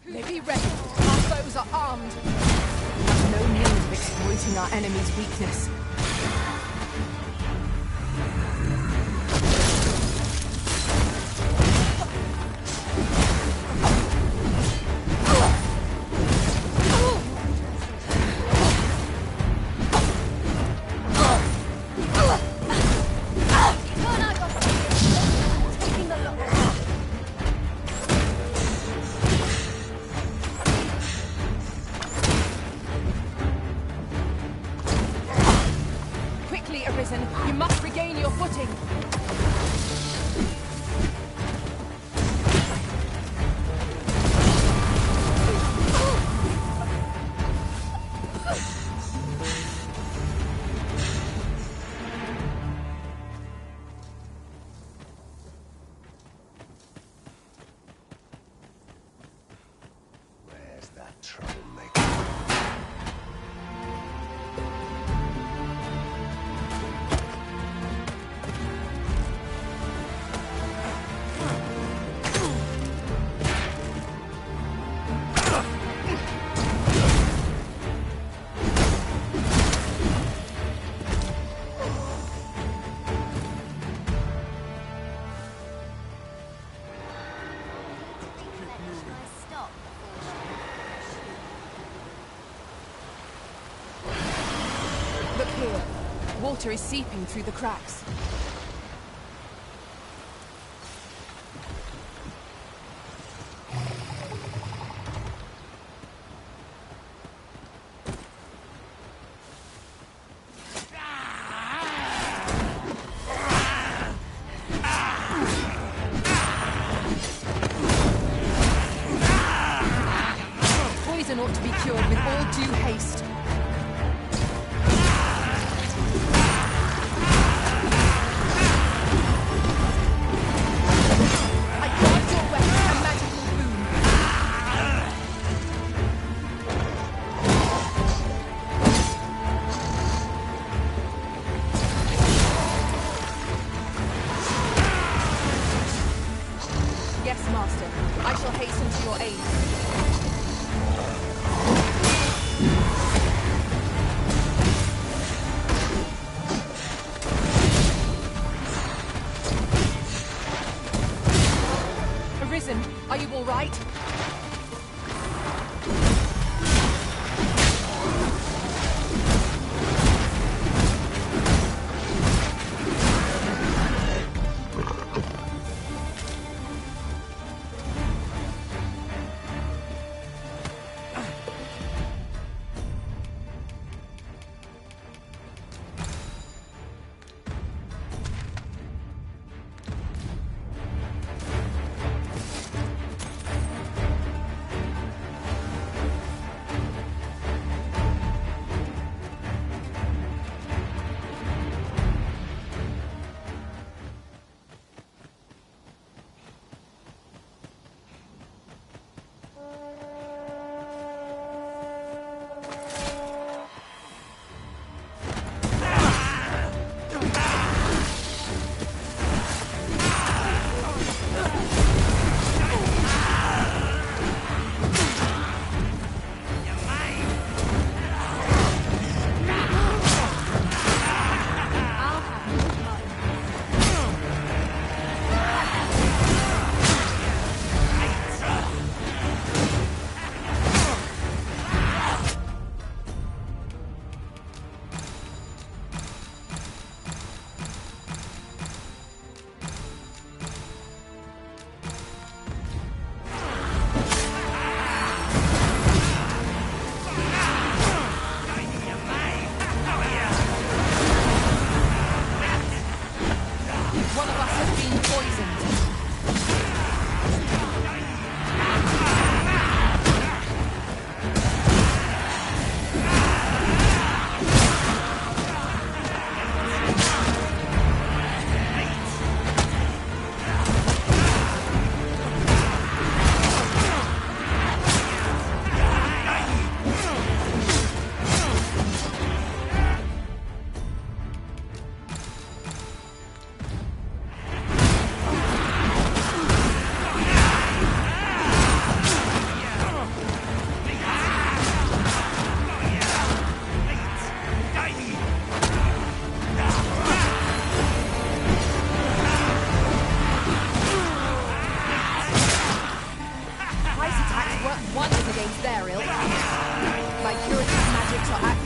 Be ready. Our foes are armed. We have no need our enemy's weakness. You must regain your footing. Where's that troublemaker? Look here. Water is seeping through the cracks. Poison ought to be cured with all due haste.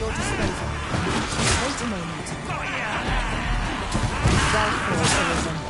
your disposal. Wait a moment. Well fought, Arisen.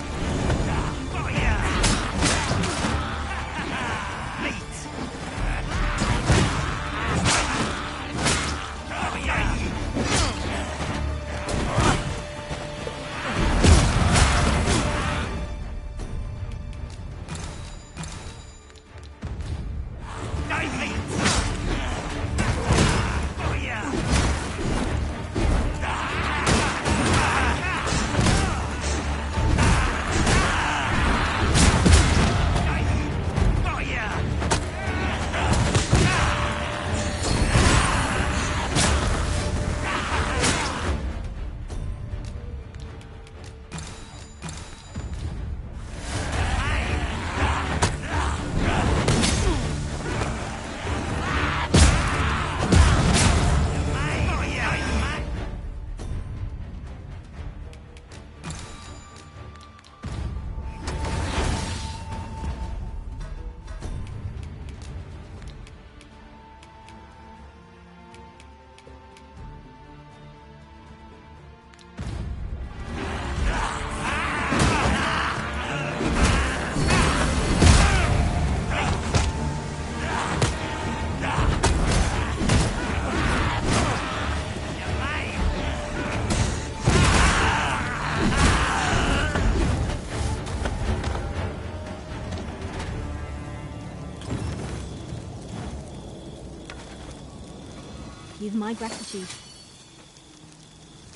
You've my gratitude.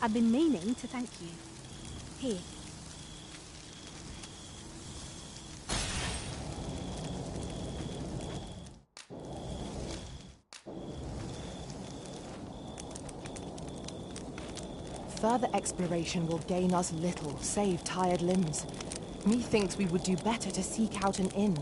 I've been meaning to thank you. Here. Further exploration will gain us little, save tired limbs. Methinks we would do better to seek out an inn.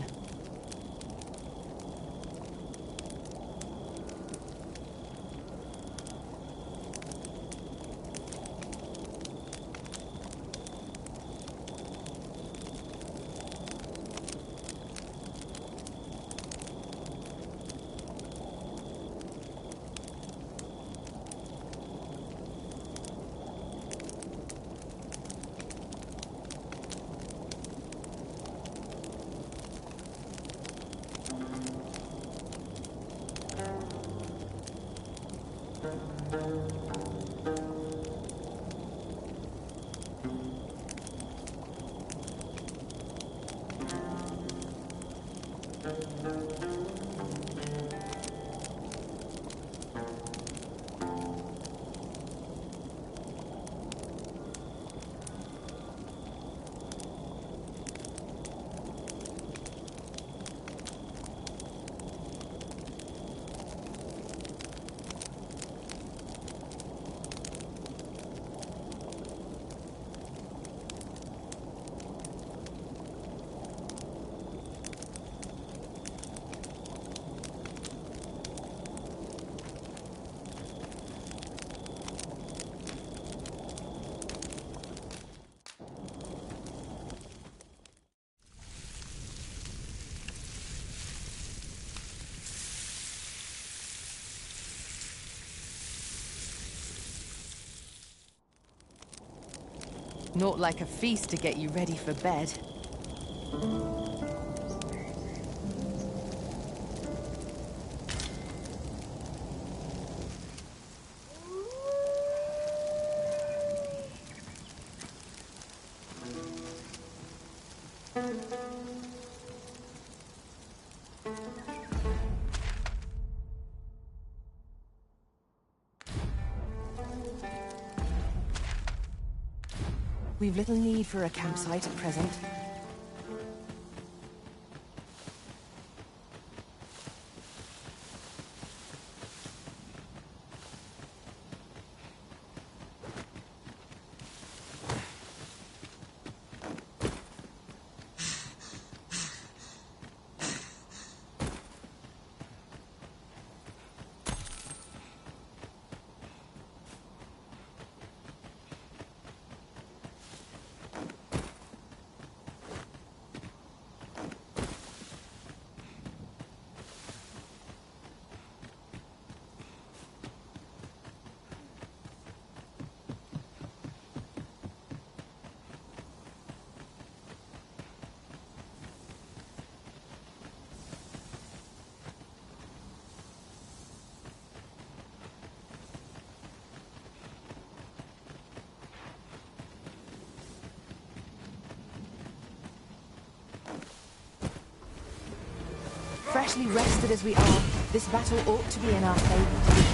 Not like a feast to get you ready for bed. We've little need for a campsite at present. freshly rested as we are, this battle ought to be in our favor.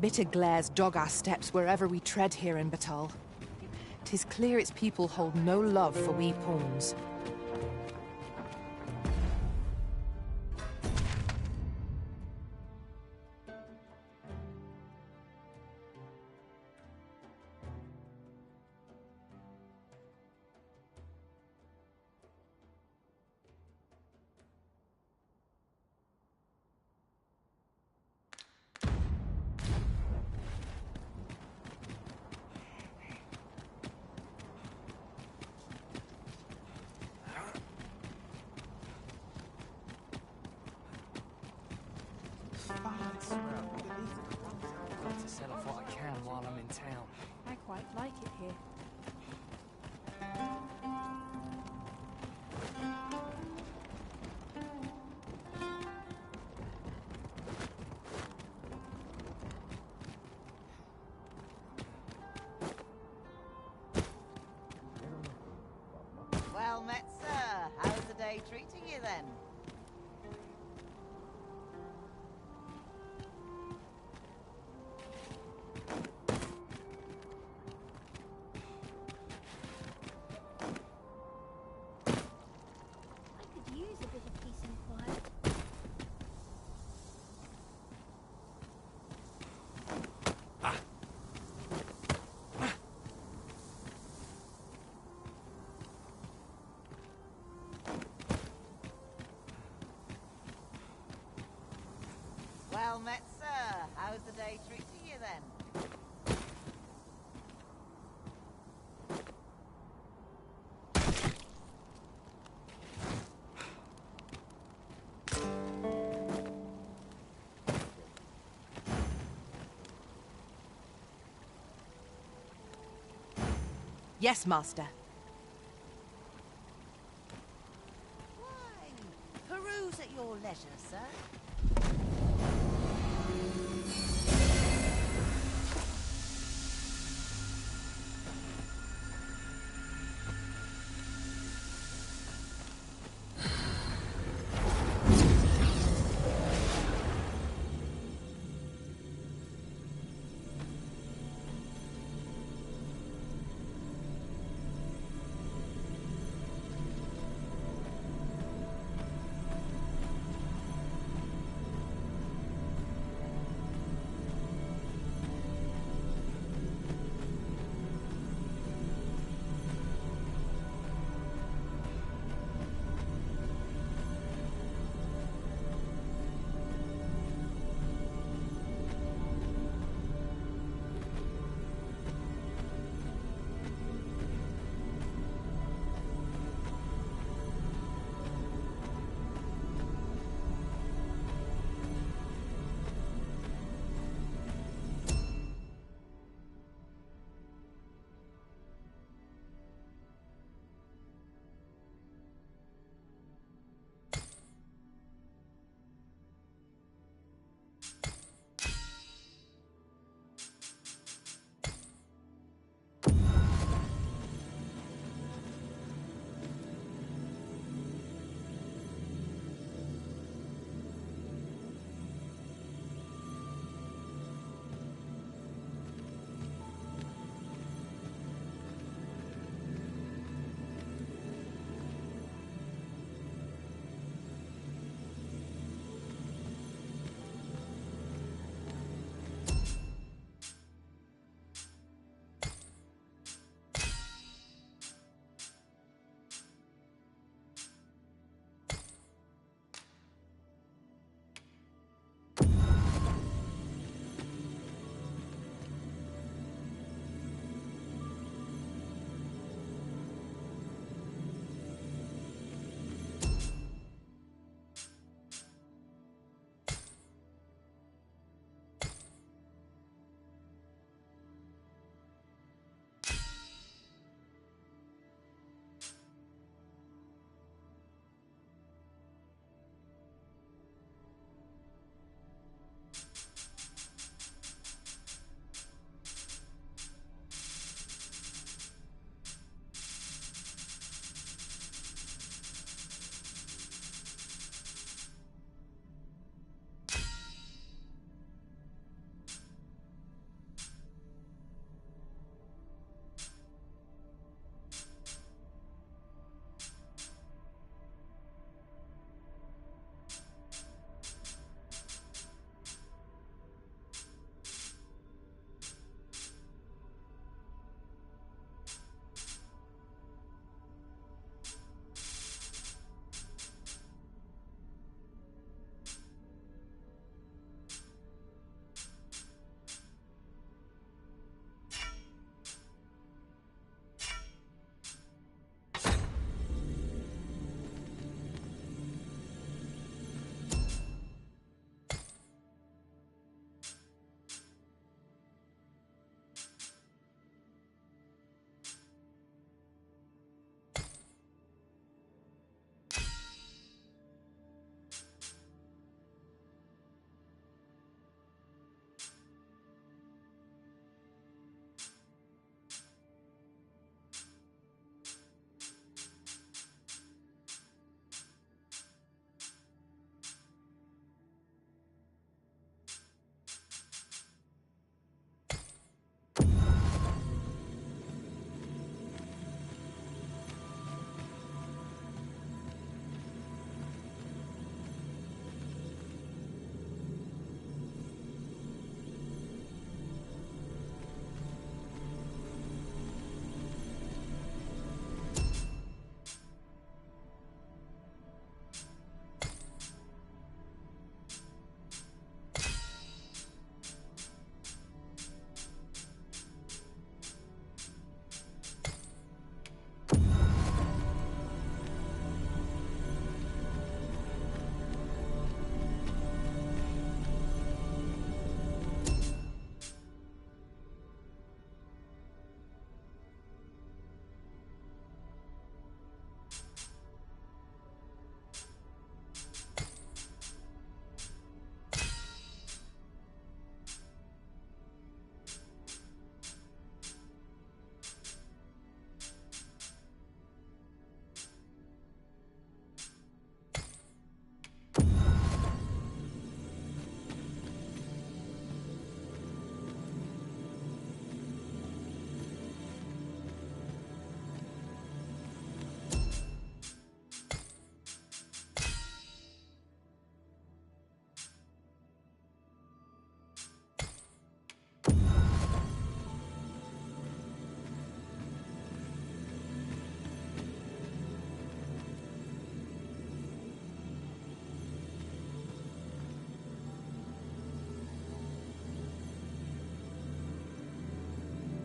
Bitter glares dog our steps wherever we tread here in Batal. 'Tis clear its people hold no love for we pawns. To sell off what I can while I'm in town. I quite like it here. Well met, sir. How's the day treating you then? Use a bit of Yes, Master. Wine. Peruse at your leisure, sir.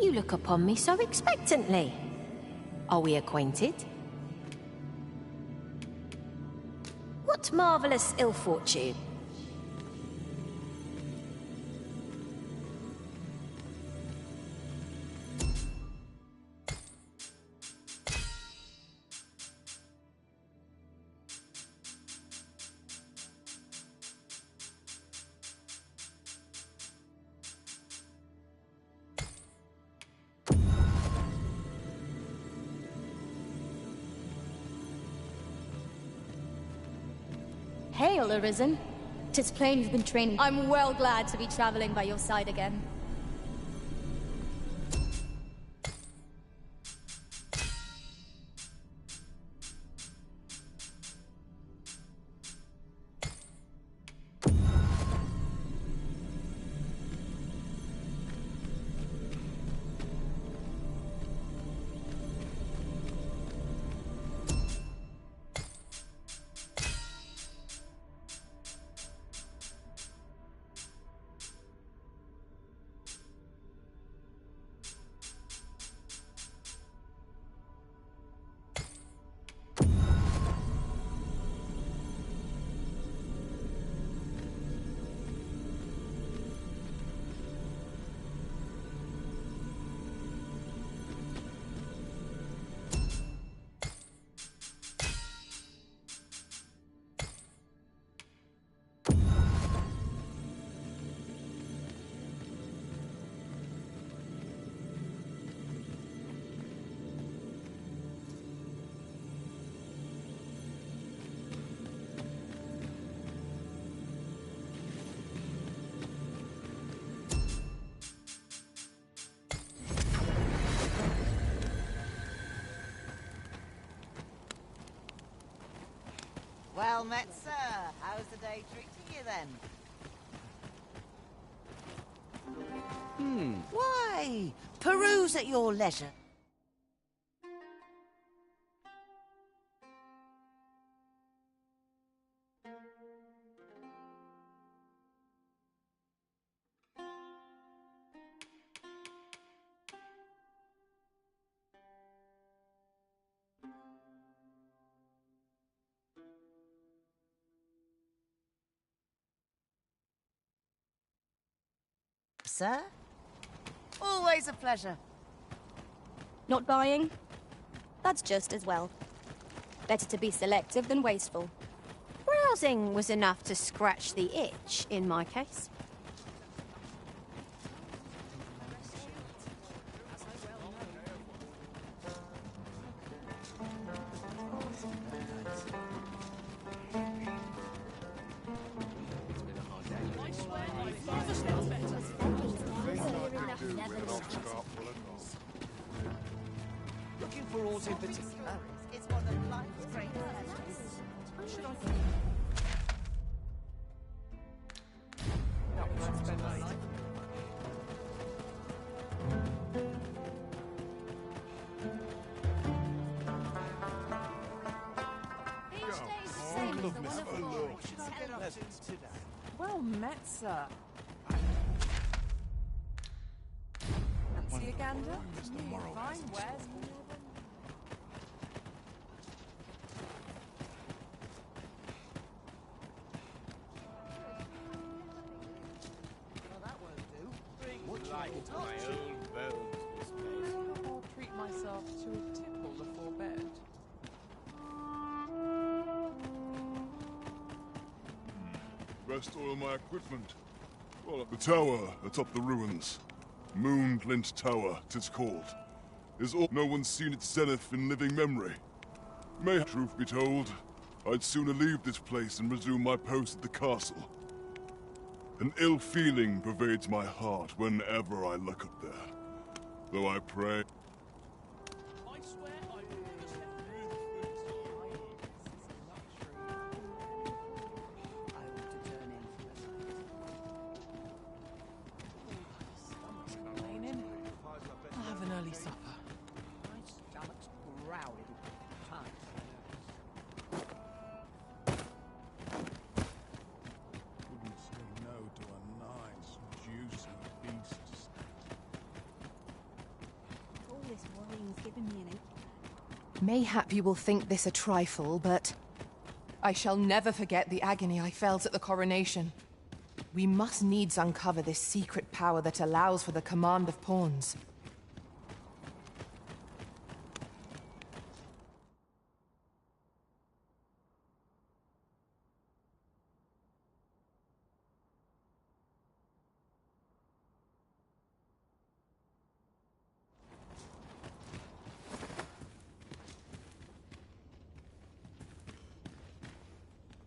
You look upon me so expectantly. Are we acquainted? What marvellous ill fortune? Hail, Arisen. 'Tis plain you've been training. I'm well glad to be traveling by your side again. Well met, sir. How's the day treating you then? Why? Peruse at your leisure. Sir? Always a pleasure. Not buying? That's just as well. Better to be selective than wasteful. Browsing was enough to scratch the itch, in my case. Looking for aught in particular? It's one of life's great pleasures. Should I think? No, we should spend the night. Well met, sir. Fancy a gander? Fine wares. Like my old bones, this place. I'll treat myself to a tipple before bed. Rest all my equipment. Well, the tower atop the ruins. Moonglint Tower, 'tis called. Is all no one's seen its zenith in living memory. May truth be told, I'd sooner leave this place and resume my post at the castle. An ill feeling pervades my heart whenever I look up there. Though I pray. I'll have an early supper. My stomach's growling. Wouldn't say no to a nice, juicy beast. Mayhap you will think this a trifle, but I shall never forget the agony I felt at the coronation. We must needs uncover this secret power that allows for the command of pawns.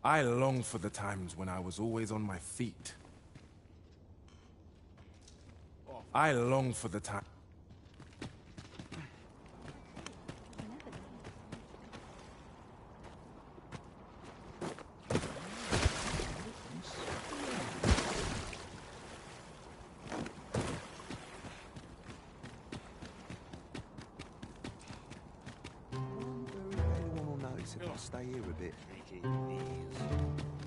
I long for the times when I was always on my feet. I long for the time. Anyone will notice if I stay here a bit.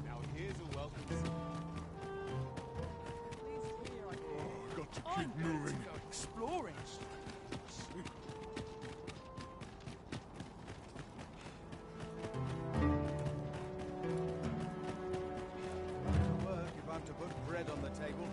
Now here's a welcome. Got to keep moving. Exploring. It'll work if I'm to put bread on the table.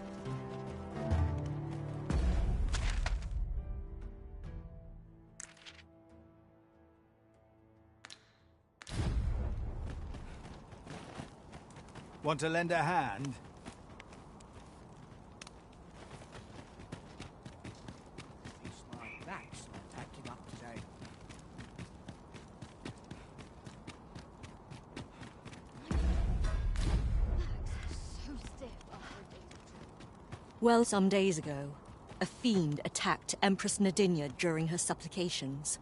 Want to lend a hand? It's like that's attacking up today. So stiff. Well, some days ago, a fiend attacked Empress Nadinia during her supplications.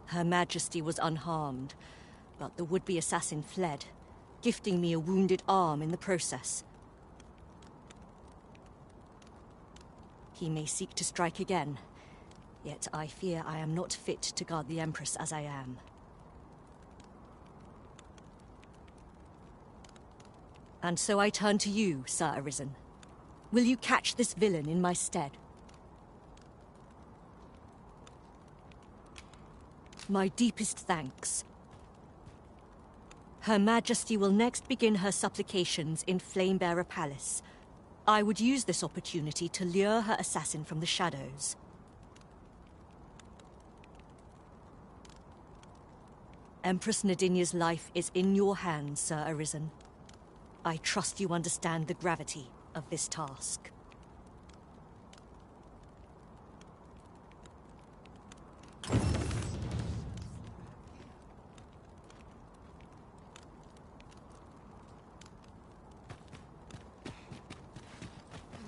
Her Majesty was unharmed, but the would-be assassin fled, gifting me a wounded arm in the process. He may seek to strike again, yet I fear I am not fit to guard the Empress as I am. And so I turn to you, Sir Arisen. Will you catch this villain in my stead? My deepest thanks. Her Majesty will next begin her supplications in Flamebearer Palace. I would use this opportunity to lure her assassin from the shadows. Empress Nadinia's life is in your hands, Sir Arisen. I trust you understand the gravity of this task. I'm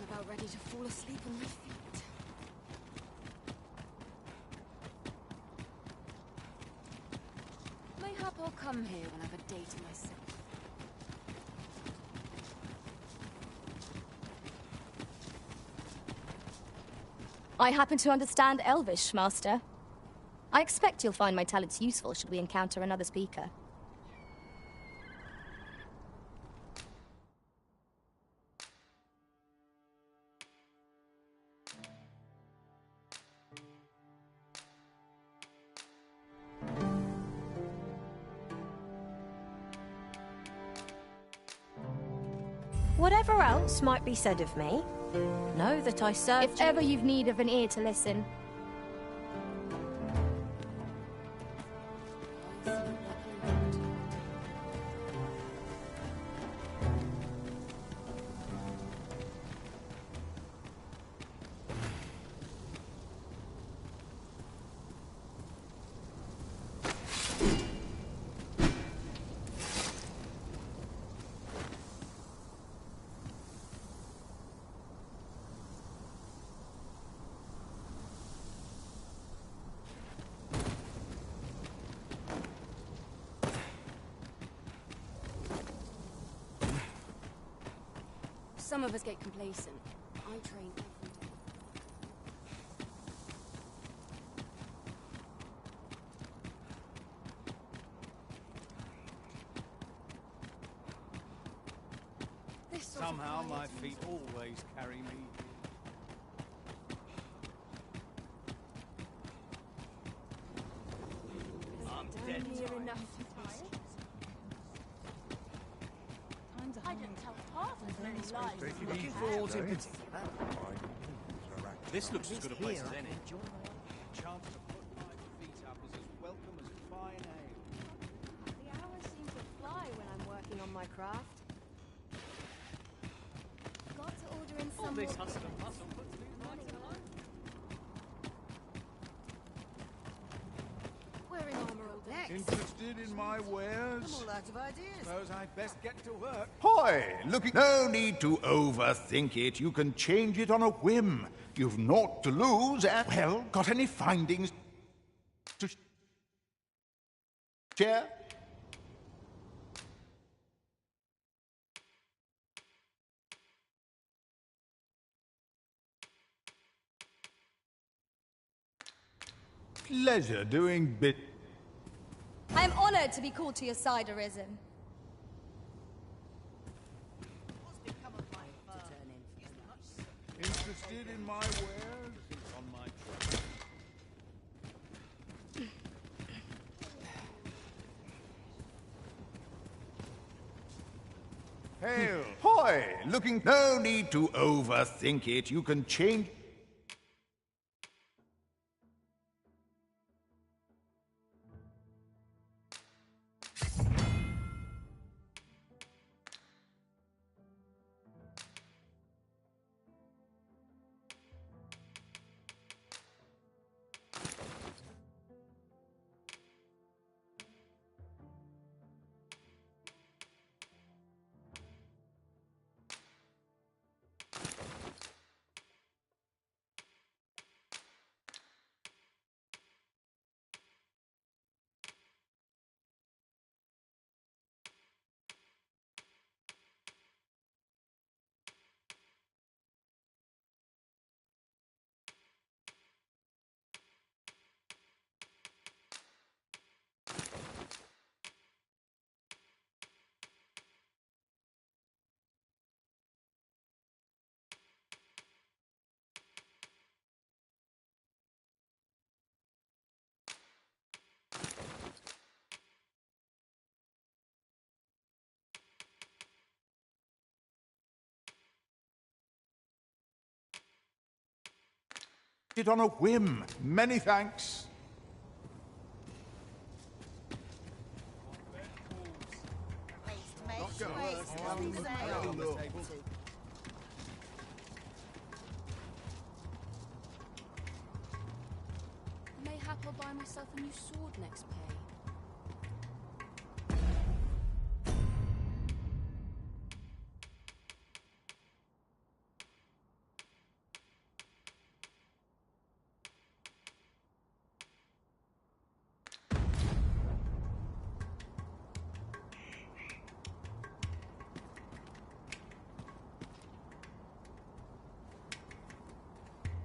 about ready to fall asleep on my feet. Mayhap I'll come here when I've a day to myself. I happen to understand Elvish, Master. I expect you'll find my talents useful should we encounter another speaker. Whatever else might be said of me, know that I served If ever you've need of an ear to listen. Some of us get complacent. I train every day. Somehow my feet always carry me. Looking for aught in particular? This looks as good a place as any. Chance to put my feet up is as welcome as fine ale. The hours seem to fly when I'm working on my craft. Got to order in some This more hustle and cakes. bustle puts me right alone. Wearing armor all day. Interested in my wares? I'm all out of ideas. Suppose I'd best get to work. Hoy! Looking... No need to overthink it. You can change it on a whim. You've naught to lose and... Well, got any findings to share? Pleasure doing bit... I am honored to be called to your side, Arisen. Interested in my wares? On my track. Hail! Hoy! Looking... No need to overthink it. You can change... it on a whim. Many thanks. Mayhap I'll buy myself a new sword next pay.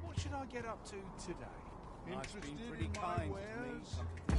What should I get up to today? Life's been Interested pretty in my kind to wares? me.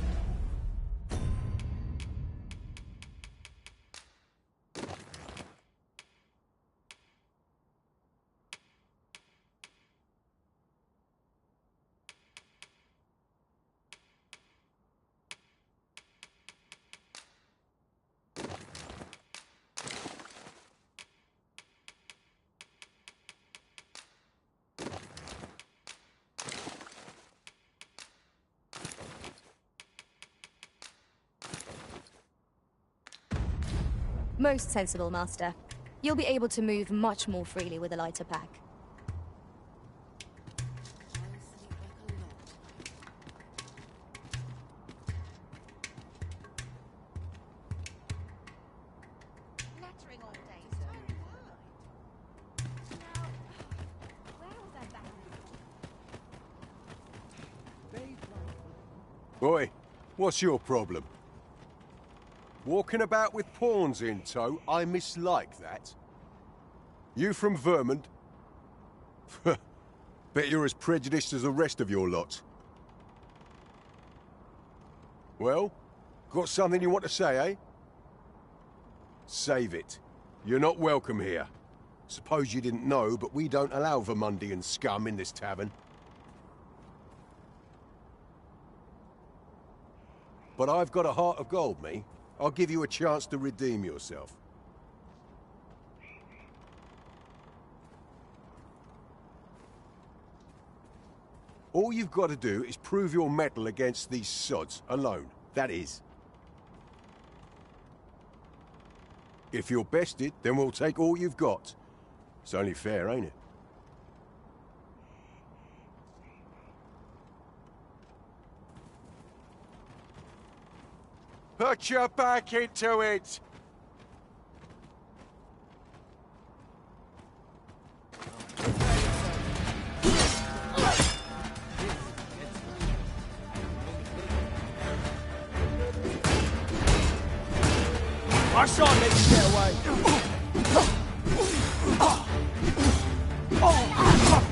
Most sensible, Master. You'll be able to move much more freely with a lighter pack. Nattering all day is hard work. Now, where was I back? Boy, what's your problem? Walking about with pawns in tow, I mislike that. You from Vermont? Bet you're as prejudiced as the rest of your lot. Well, got something you want to say, eh? Save it. You're not welcome here. Suppose you didn't know, but we don't allow Vermundian scum in this tavern. But I've got a heart of gold, me. I'll give you a chance to redeem yourself. All you've got to do is prove your mettle against these sods alone. That is. If you're bested, then we'll take all you've got. It's only fair, ain't it? Put your back into it! I shan't let you get away.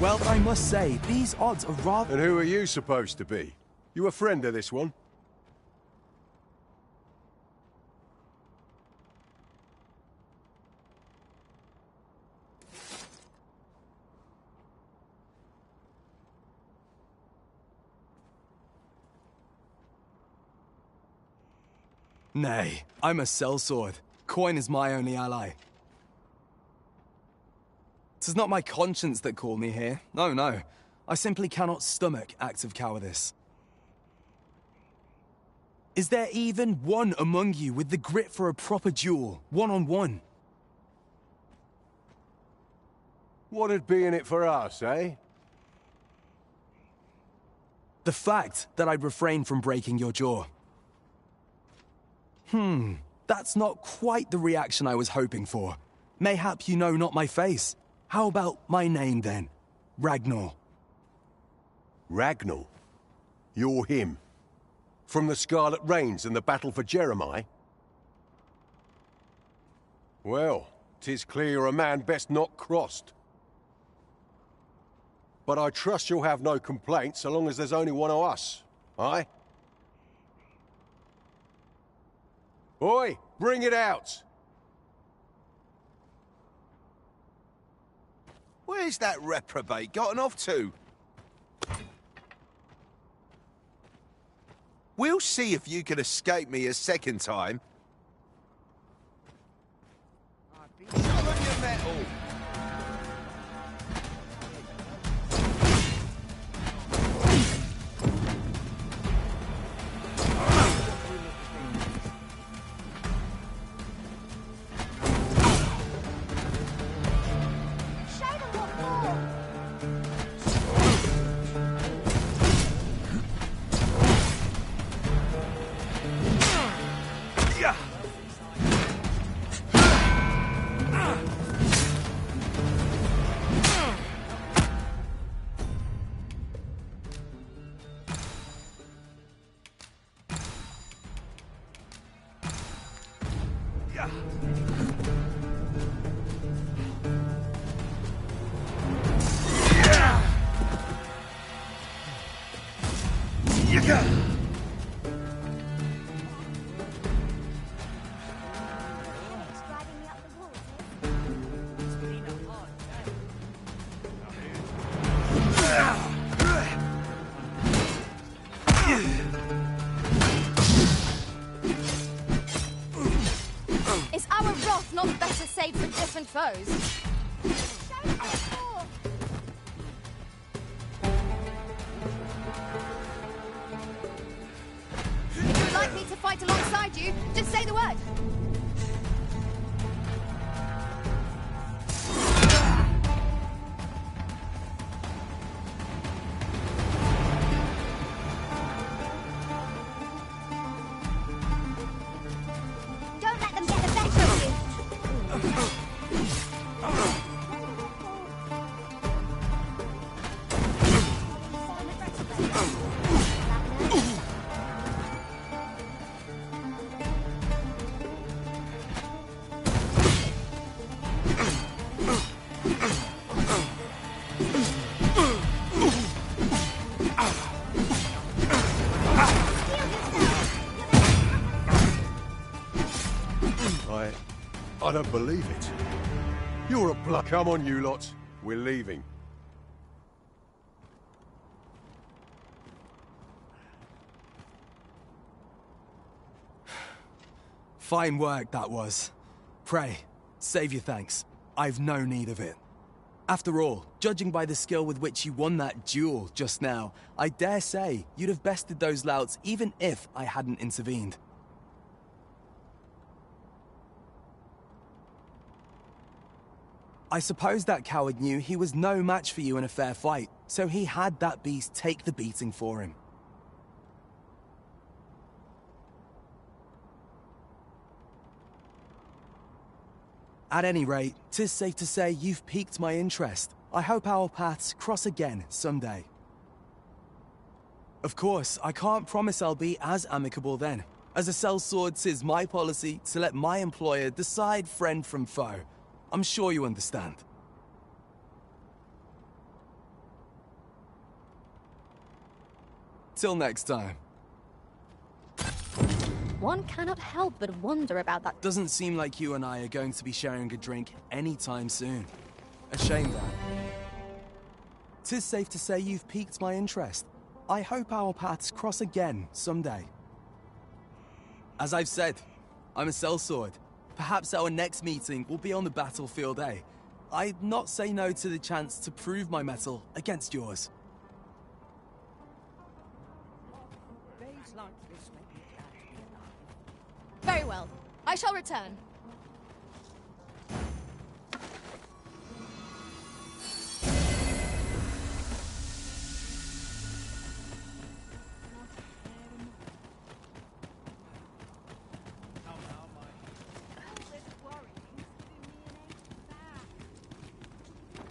Well, I must say, these odds are rather... And who are you supposed to be? You a friend of this one? Nay, I'm a sellsword. Coin is my only ally. 'Tis not my conscience that called me here. No, no. I simply cannot stomach acts of cowardice. Is there even one among you with the grit for a proper duel, one-on-one? What'd be in it for us, eh? The fact that I'd refrain from breaking your jaw. That's not quite the reaction I was hoping for. Mayhap you know not my face. How about my name, then? Ragnar. Ragnar? You're him? From the Scarlet Rains and the battle for Jeremiah? Well, 'tis clear you're a man best not crossed. But I trust you'll have no complaints so long as there's only one of us, aye? Oi, bring it out! Where's that reprobate gotten off to? We'll see if you can escape me a second time. Show on your metal! Is our wrath not better saved for different foes? If you'd like me to fight alongside you, just say the word. Don't let them get the better of you. I don't believe it. You're a blood. Come on, you lot. We're leaving. Fine work, that was. Pray, save your thanks. I've no need of it. After all, judging by the skill with which you won that duel just now, I dare say you'd have bested those louts even if I hadn't intervened. I suppose that coward knew he was no match for you in a fair fight, so he had that beast take the beating for him. At any rate, 'tis safe to say you've piqued my interest. I hope our paths cross again someday. Of course, I can't promise I'll be as amicable then. As a sellsword, 'tis my policy to let my employer decide friend from foe. I'm sure you understand. Till next time. One cannot help but wonder about that. Doesn't seem like you and I are going to be sharing a drink anytime soon. A shame, that. 'Tis safe to say you've piqued my interest. I hope our paths cross again someday. As I've said, I'm a sellsword. Perhaps our next meeting will be on the battlefield, eh? I'd not say no to the chance to prove my mettle against yours. Very well. I shall return.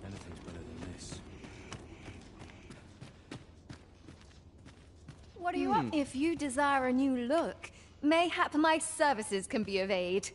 Anything's better than this. What are you up? If you desire a new look, mayhap my services can be of aid.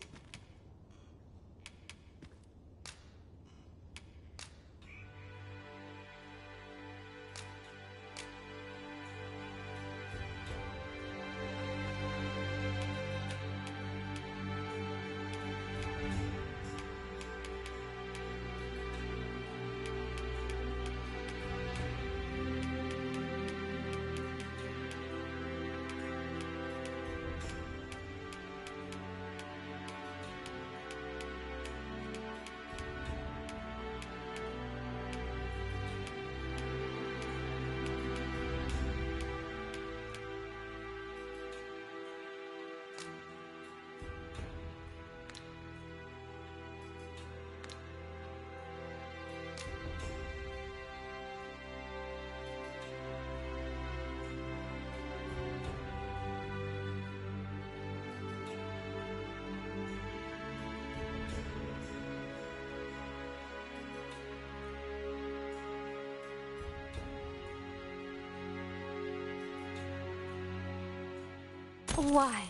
Why,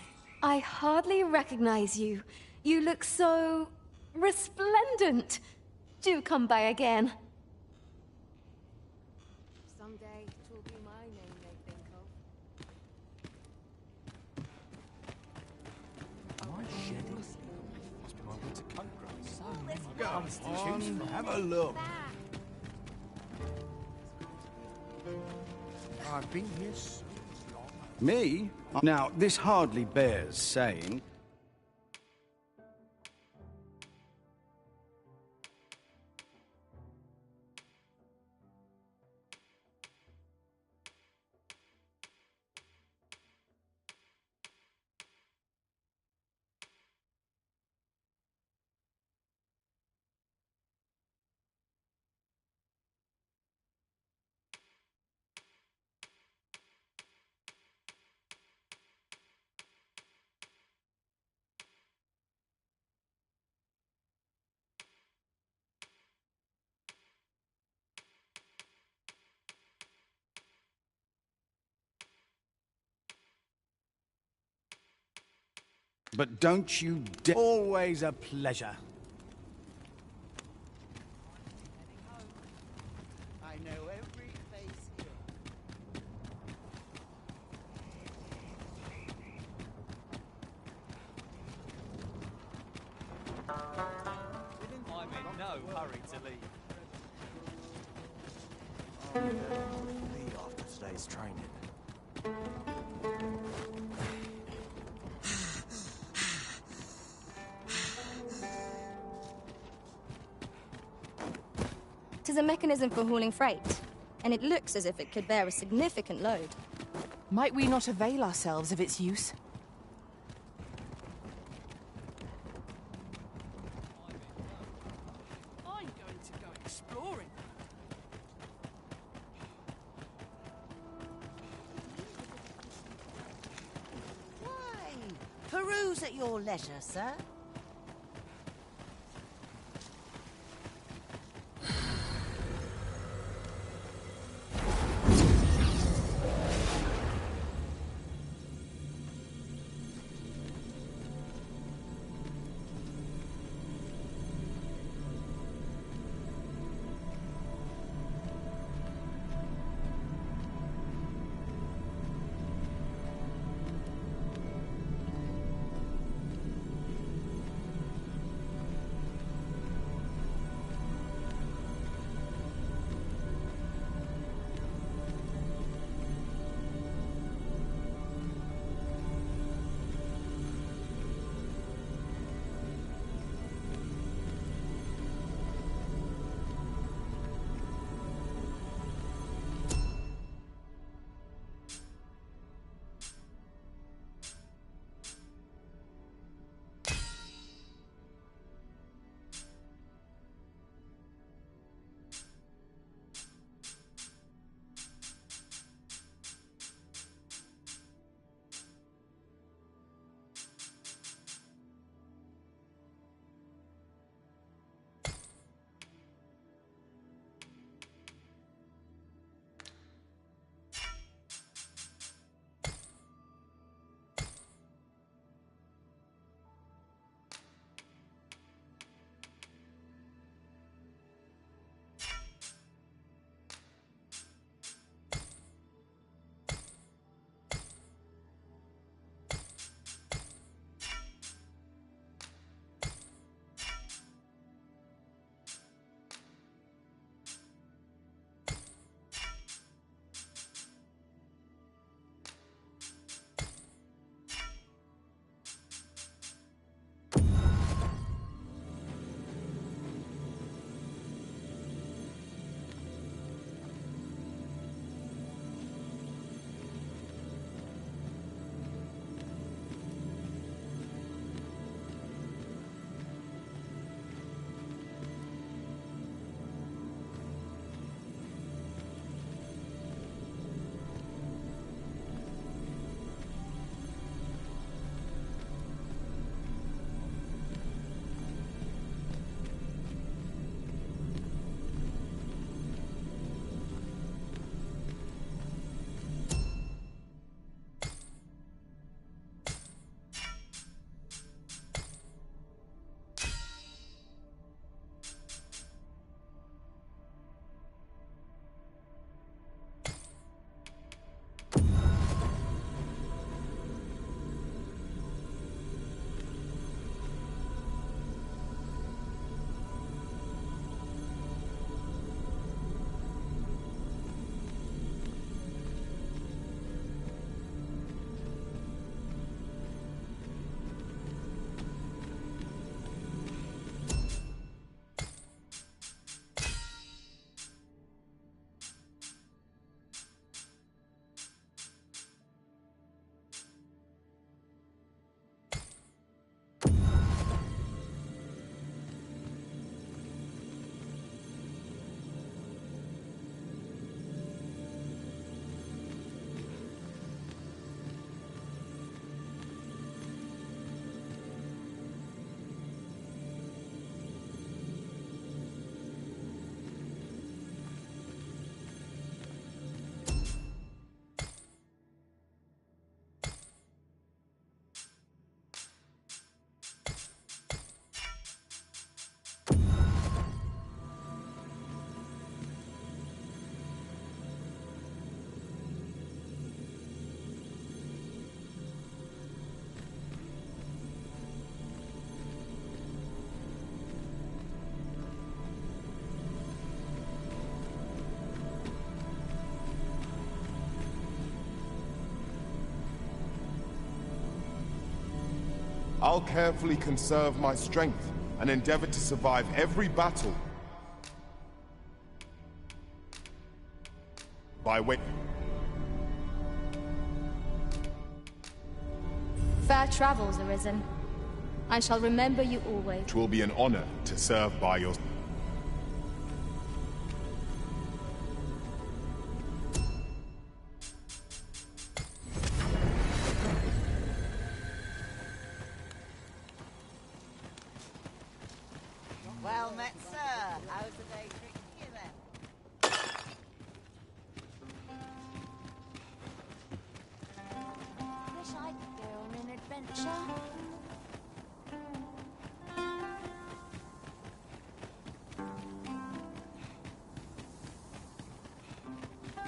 I hardly recognize you. You look so resplendent. Do come by again. Someday it will be my name they think of. Am I shedding? Must be my winter coat growing. Go on, have a look. I've been here so long. Me? Now, this hardly bears saying. But don't you dare. Always a pleasure. I know every face here. I'm in no hurry to leave. Me after today's training. is a mechanism for hauling freight, and it looks as if it could bear a significant load. Might we not avail ourselves of its use? I'm going to go exploring. Why? Peruse at your leisure, sir. I'll carefully conserve my strength and endeavor to survive every battle. By way... Fair travels, Arisen. I shall remember you always. It will be an honor to serve by your... Well met, sir. How's the day treating you then? Wish I could go on an adventure.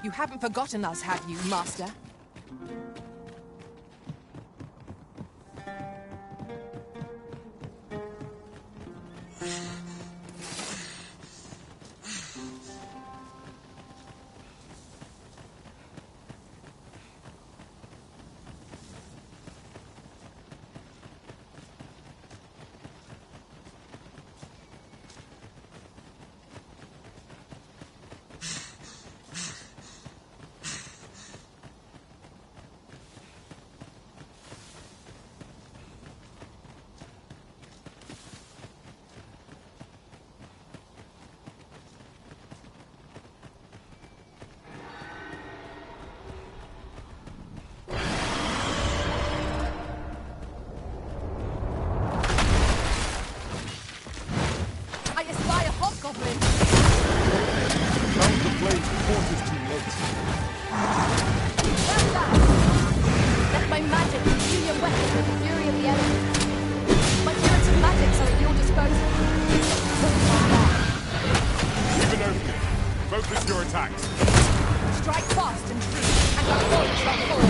You haven't forgotten us, have you, Master? Let my magic consume your weapon with the fury of the elements. My curative magics are at your disposal. Even open. Focus your attacks. Strike fast and true, and our foes shall fall.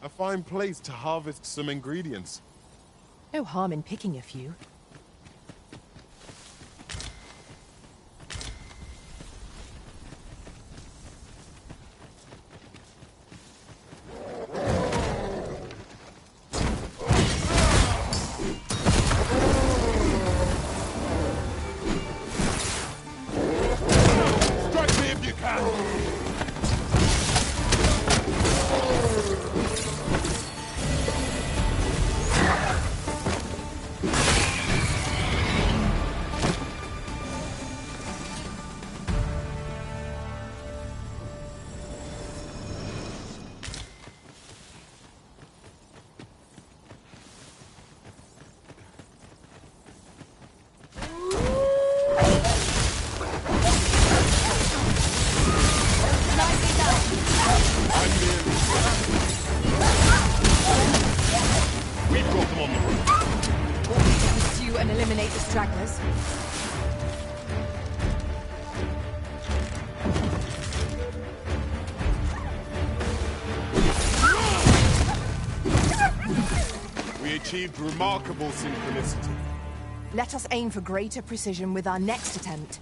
A fine place to harvest some ingredients. No harm in picking a few. Strike me if you can! And eliminate the stragglers. We achieved remarkable synchronicity. Let us aim for greater precision with our next attempt.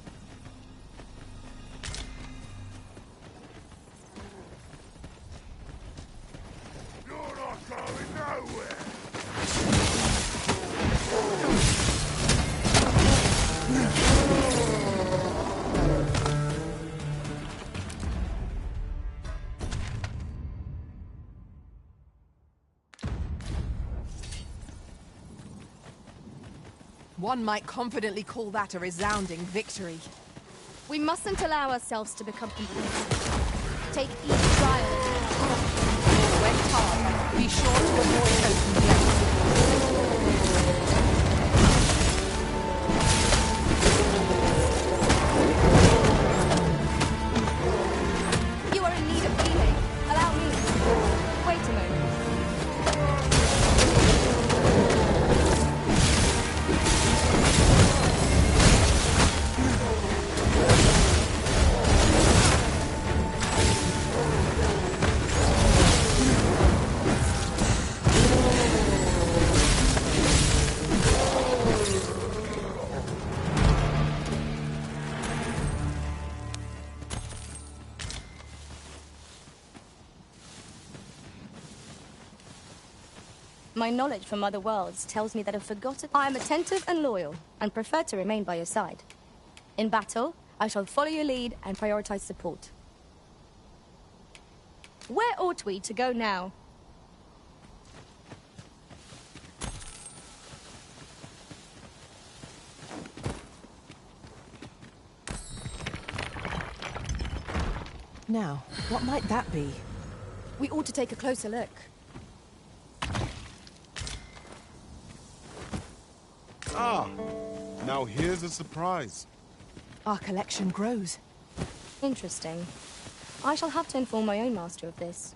One might confidently call that a resounding victory. We mustn't allow ourselves to become complacent. Take each trial as when hard, be sure to avoid open blades. You are in need of healing. Allow me. Wait a moment. My knowledge from other worlds tells me that if forgotten, I am attentive and loyal, and prefer to remain by your side. In battle, I shall follow your lead and prioritize support. Where ought we to go now? Now, what might that be? We ought to take a closer look. Ah, now here's a surprise. Our collection grows. Interesting. I shall have to inform my own master of this.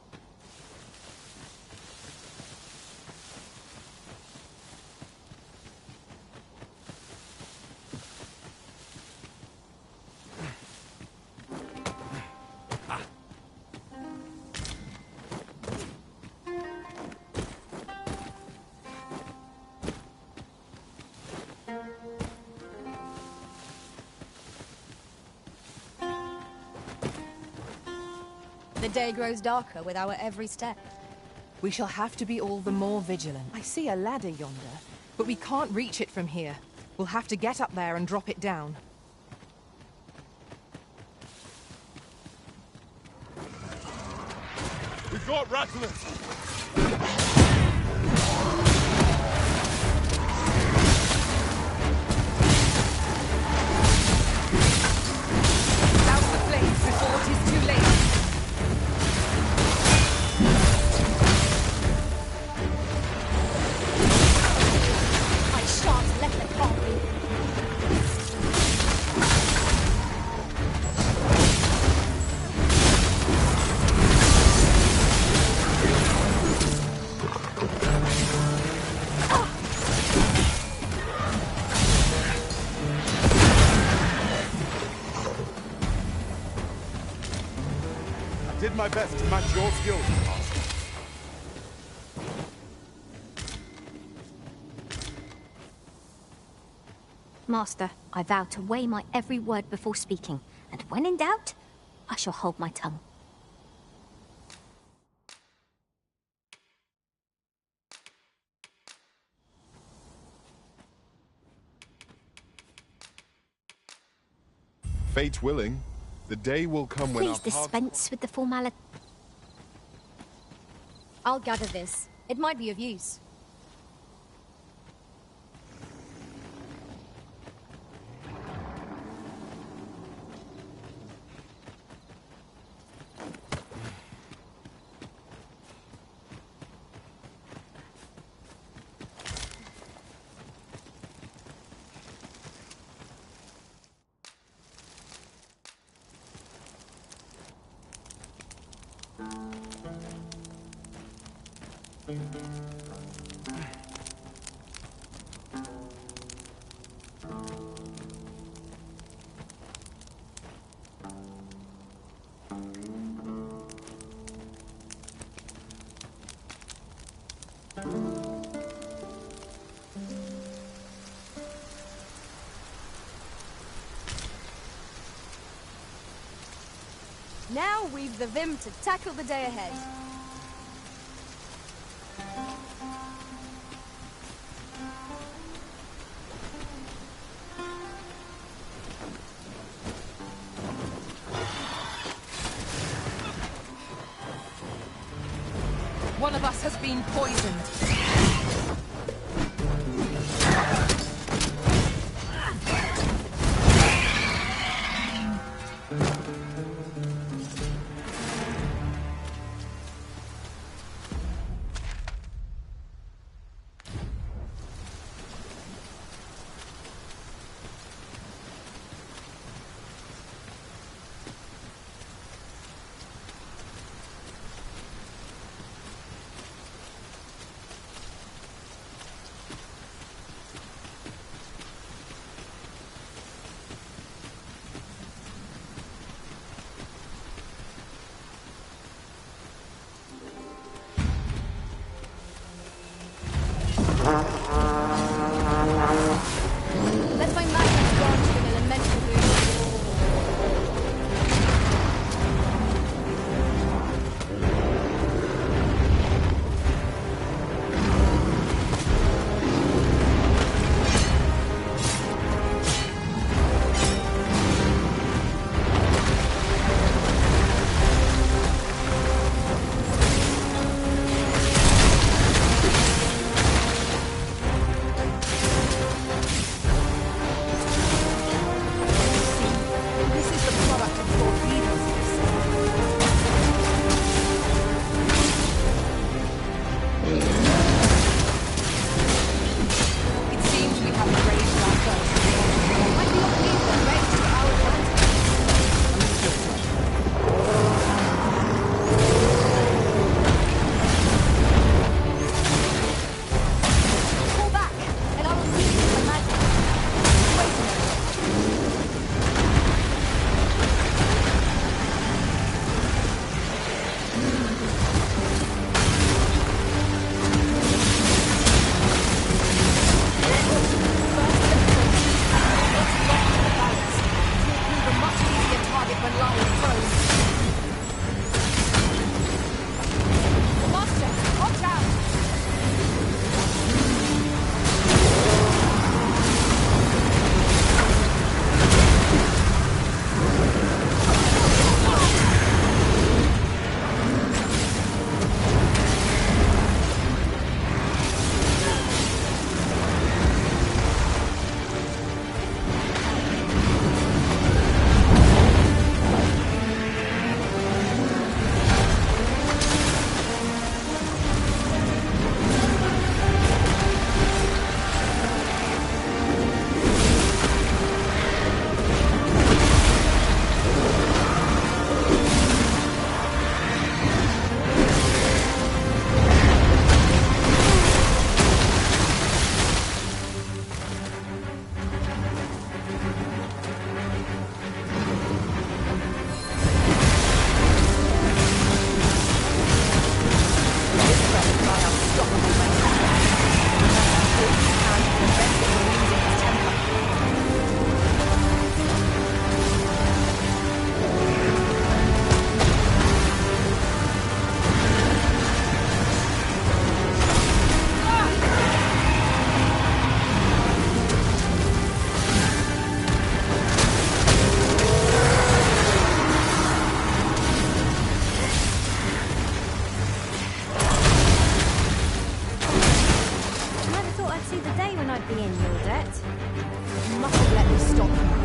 The day grows darker with our every step. We shall have to be all the more vigilant. I see a ladder yonder, but we can't reach it from here. We'll have to get up there and drop it down. We've got rattlers! Douse the flames before it is too late. I did my best to match your skills, Master. Master, I vow to weigh my every word before speaking, and when in doubt, I shall hold my tongue. Fate willing, the day will come when Please dispense with the formality. I'll gather this. It might be of use. Now we've the vim to tackle the day ahead. One of us has been poisoned. yet. You mustn't let me stop you.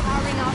Powering up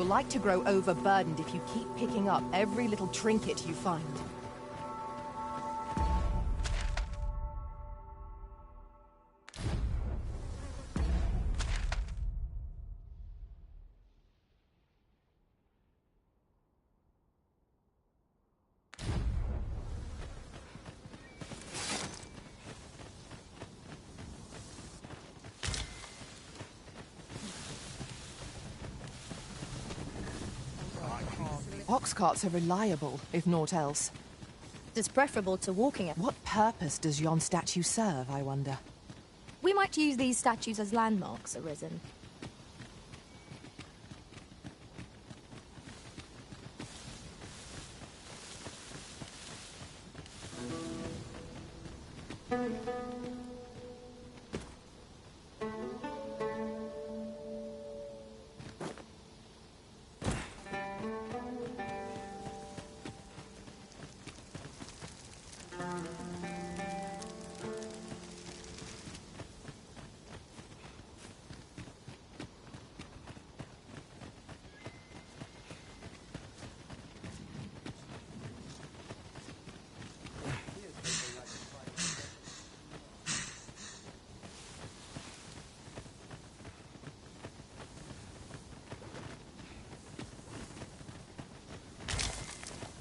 You'll like to grow overburdened if you keep picking up every little trinket you find. Ox carts are reliable, if naught else. It's preferable to walking it. What purpose does yon statue serve, I wonder? We might use these statues as landmarks, Arisen.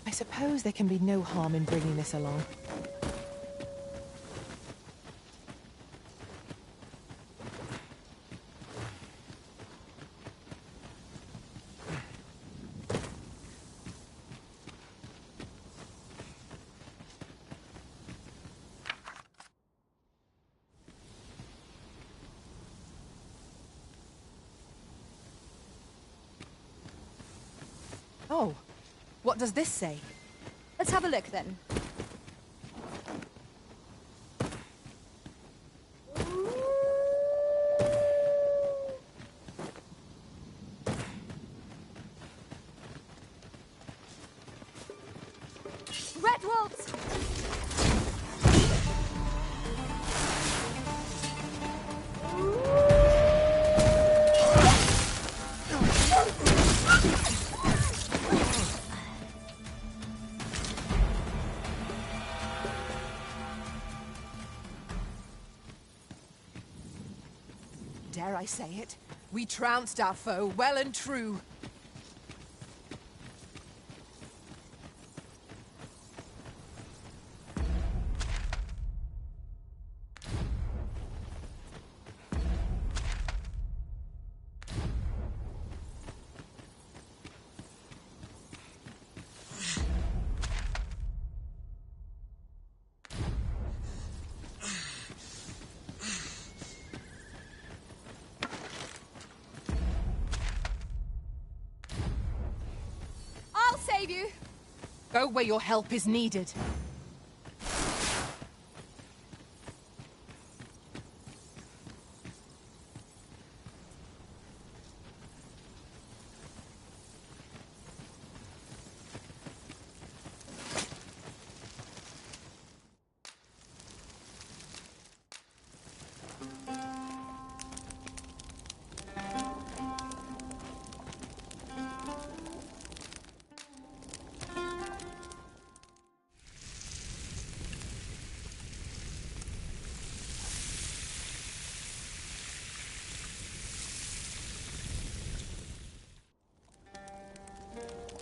I suppose there can be no harm in bringing this along. Oh, what does this say? Let's have a look then. Red wolves! Dare I say it? We trounced our foe well and true. Save you. Go where your help is needed.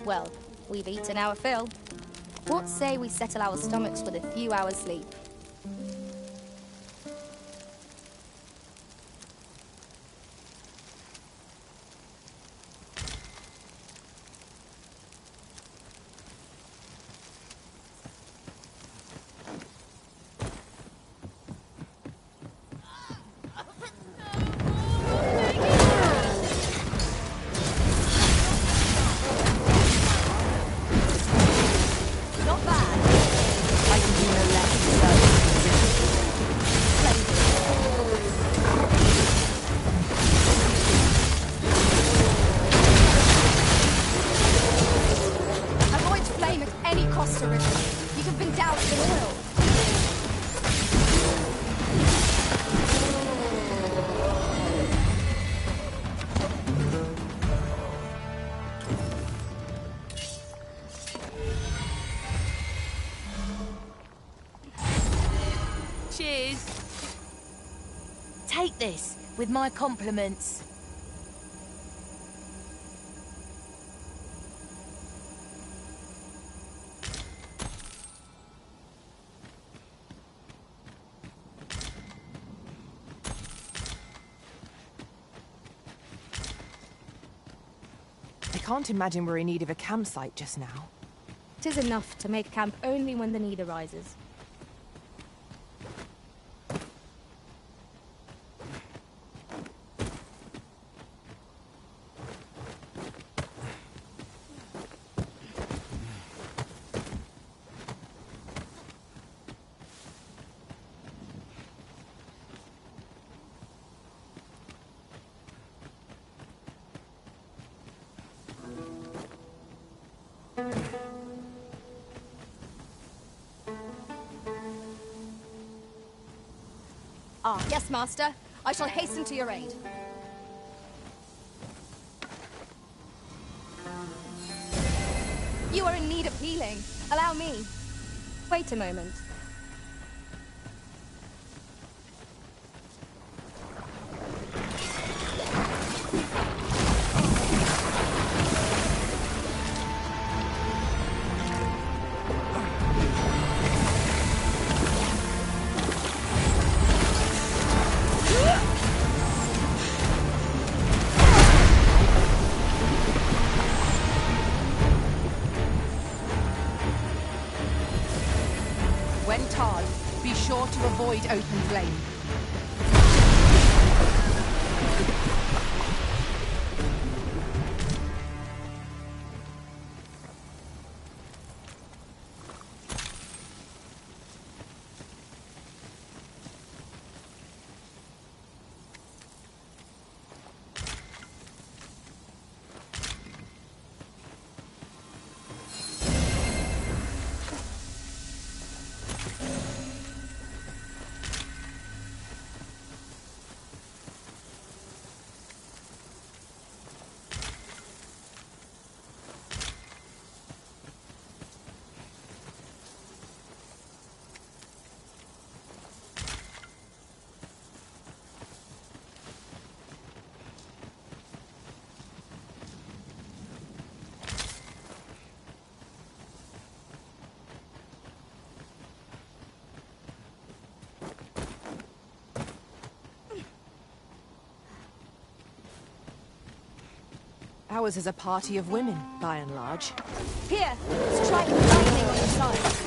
Well, we've eaten our fill. What say we settle our stomachs with a few hours' sleep? this, with my compliments. I can't imagine we're in need of a campsite just now. 'Tis enough to make camp only when the need arises. Ah, yes, Master. I shall hasten to your aid. You are in need of healing. Allow me. Wait a moment. When tarred, be sure to avoid open flame. Ours is a party of women, by and large. Here, strike lightning on your side.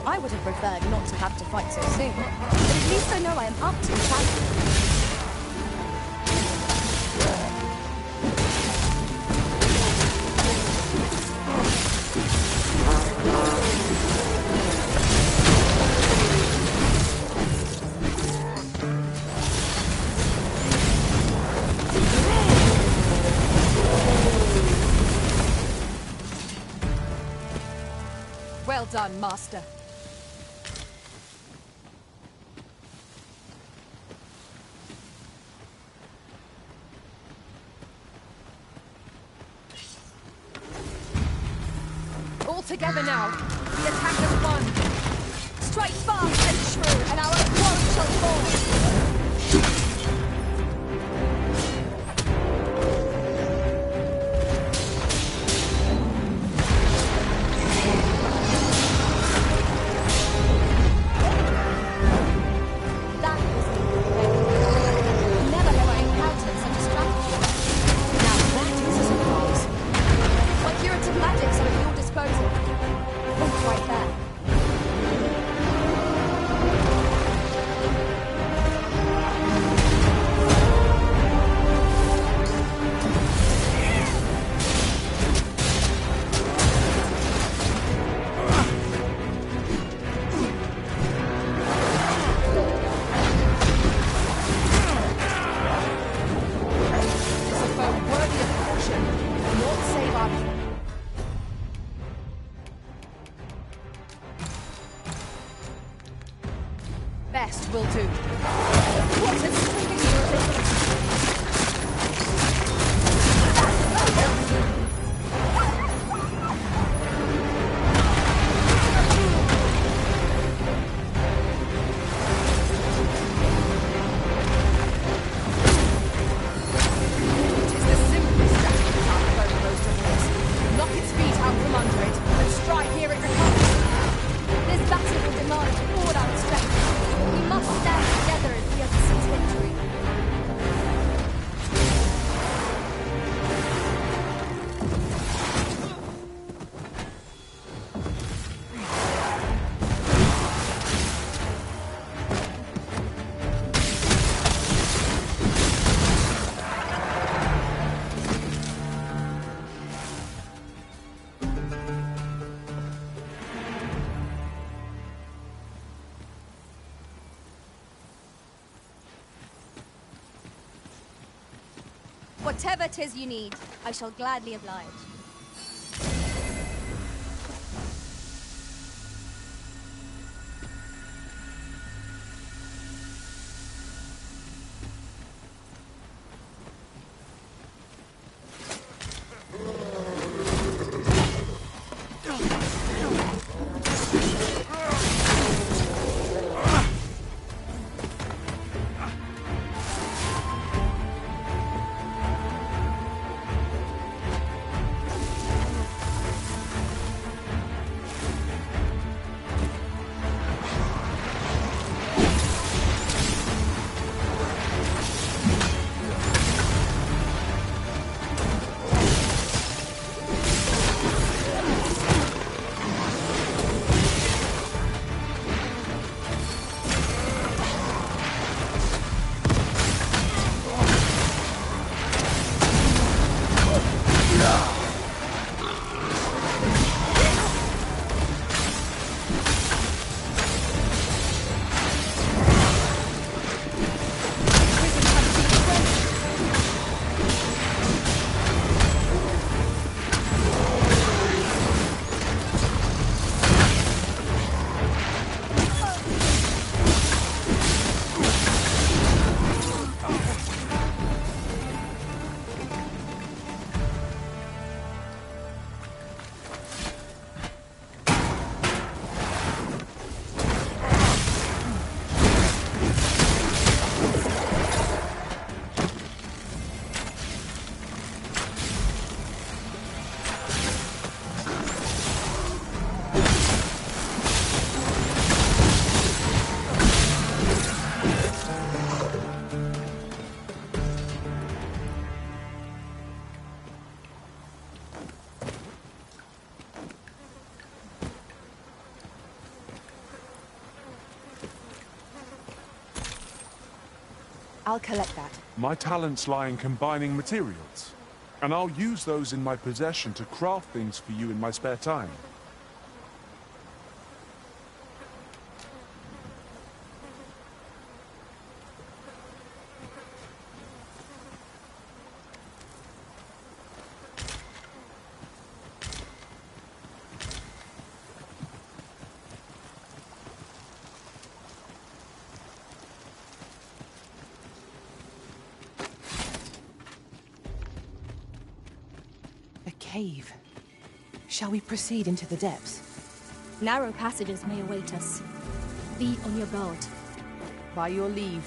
I would have preferred not to have to fight so soon, but at least I know I am up to the challenge. Well done, Master. All together now. The attack has won. Strike fast and true, and our quarry shall fall. best will do. What has taken you? Whatever 'tis you need, I shall gladly oblige. I'll collect that. My talents lie in combining materials, and I'll use those in my possession to craft things for you in my spare time. Cave. Shall we proceed into the depths? Narrow passages may await us. Be on your guard. By your leave.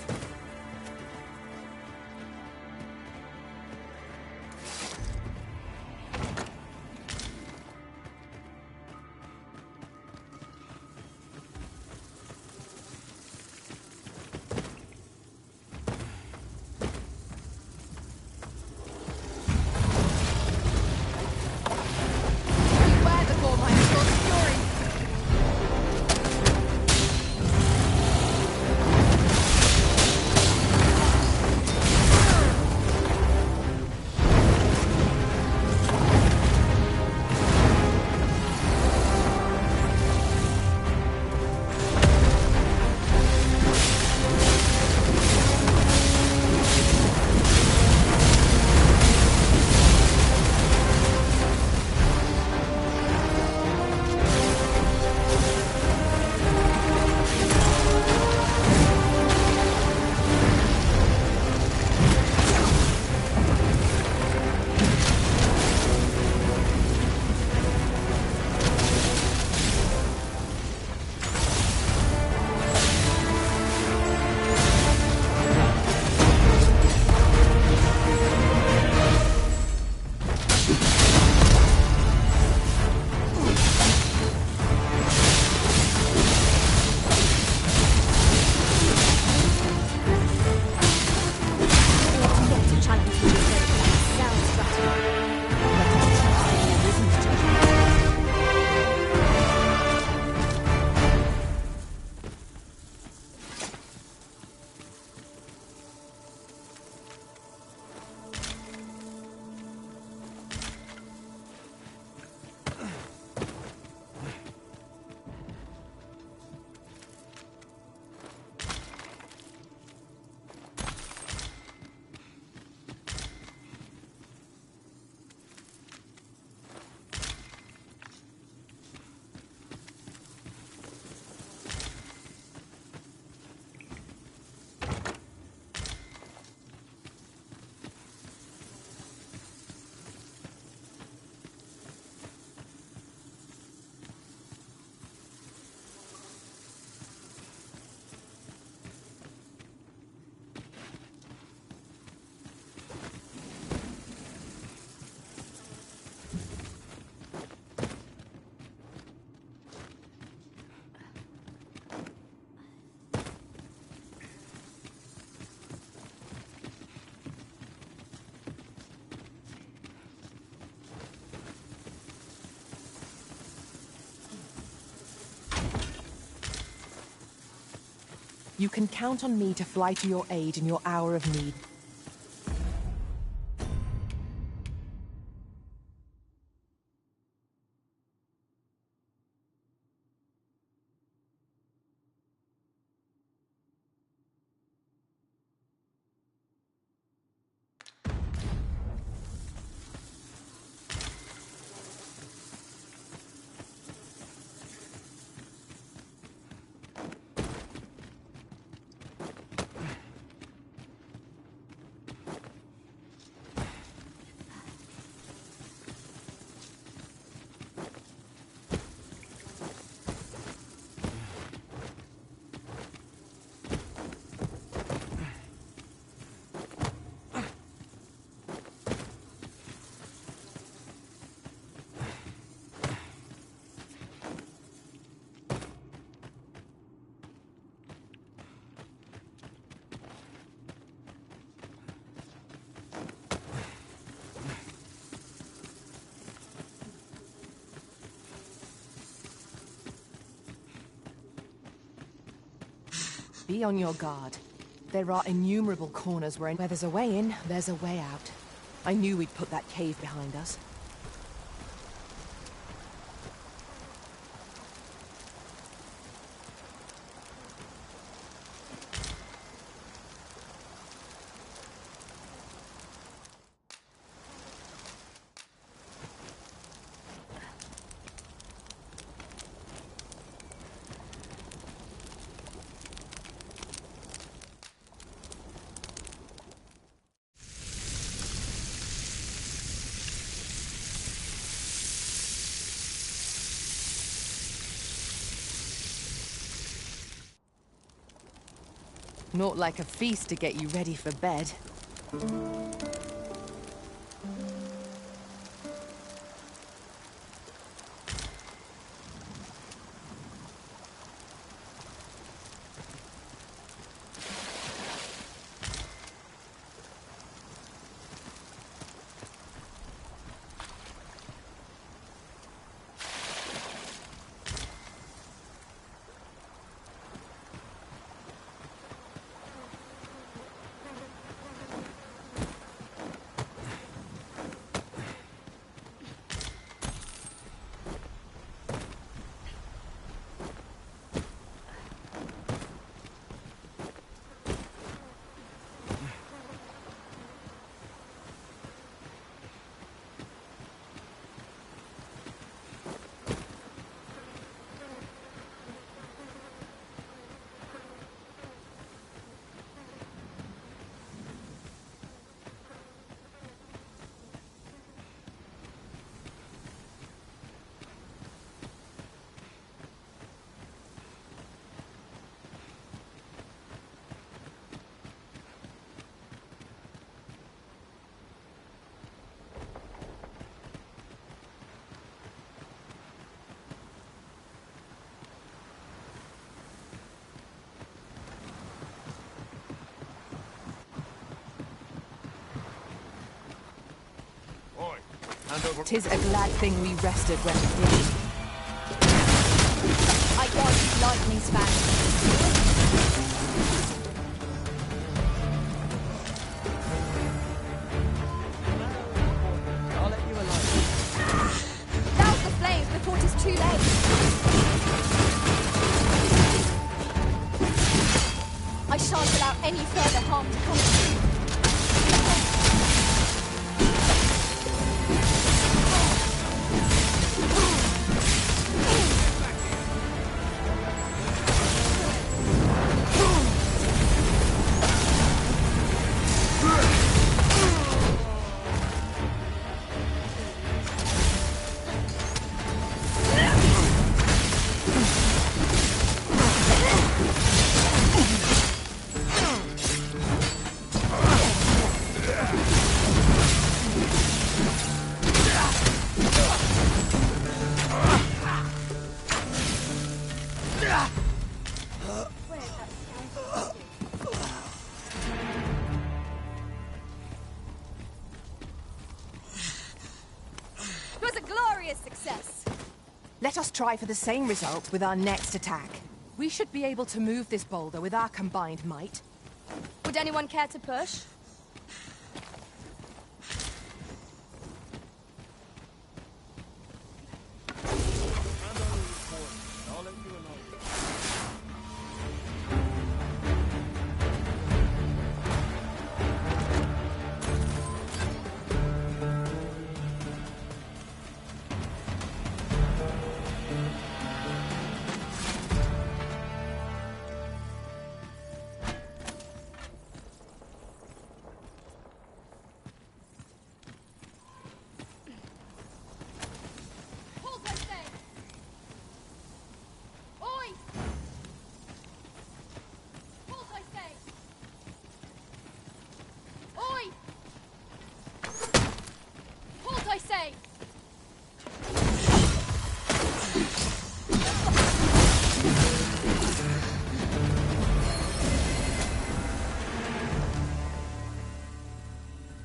You can count on me to fly to your aid in your hour of need. Be on your guard. There are innumerable corners where there's a way in, there's a way out. I knew we'd put that cave behind us. Not like a feast to get you ready for bed. Tis a glad thing we rested when we did. I dodged lightning's fast. I'll let you alone. Douse the flames before it is too late. I shan't allow any further harm to come to you. Let us try for the same result with our next attack. We should be able to move this boulder with our combined might. Would anyone care to push?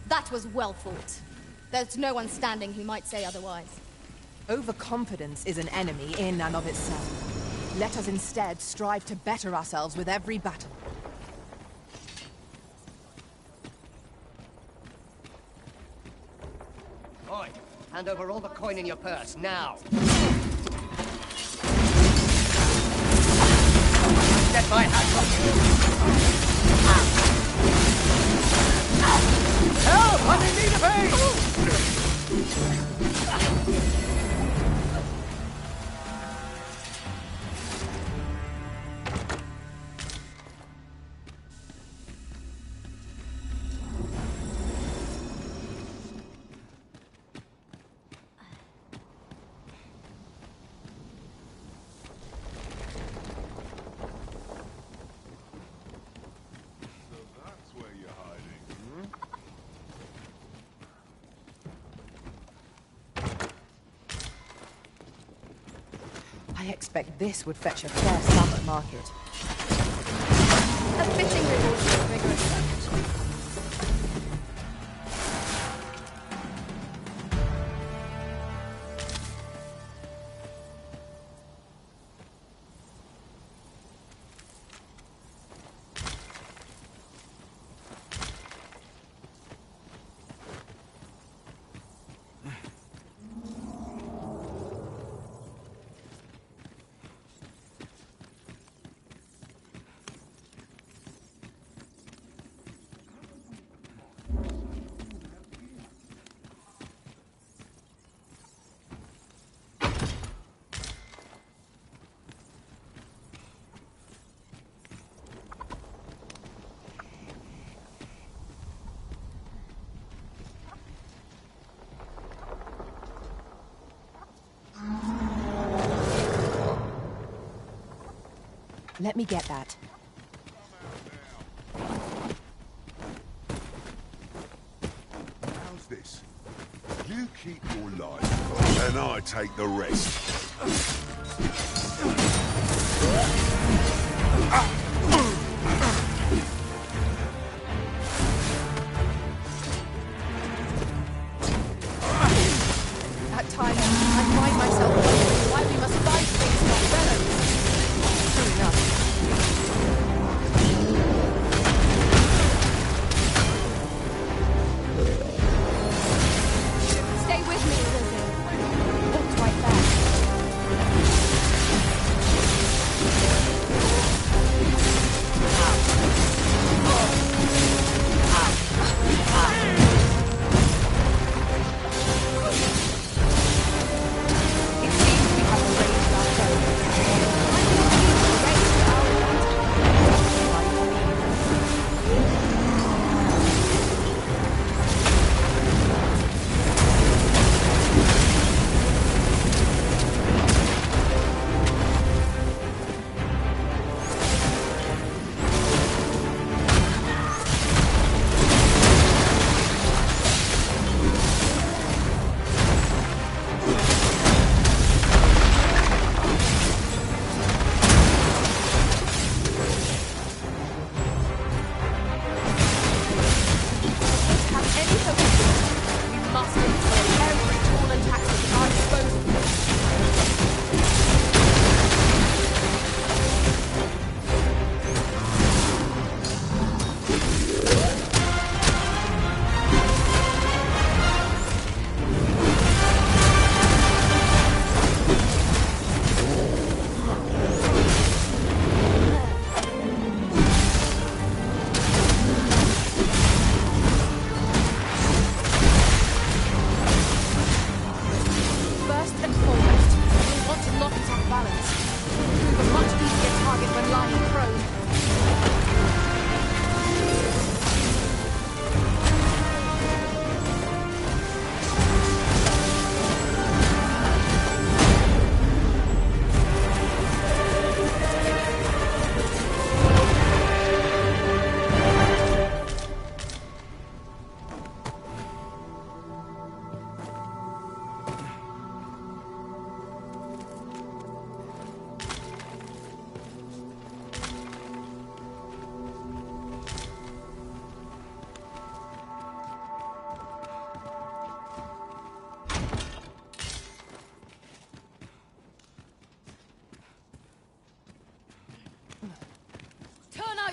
That was well fought. There's no one standing who might say otherwise. Overconfidence is an enemy in and of itself. Let us instead strive to better ourselves with every battle. Oi, hand over all the coin in your purse, now! Get my hands on you! Help! I'm in need of aid! I expect this would fetch a fair sum at market. A fitting reward for a vigorous search. Let me get that. How's this? You keep your life, and I take the rest. At times, I find myself wondering why we must fight things not fellows. True enough. Stay with me, Lizzie. Walked right back.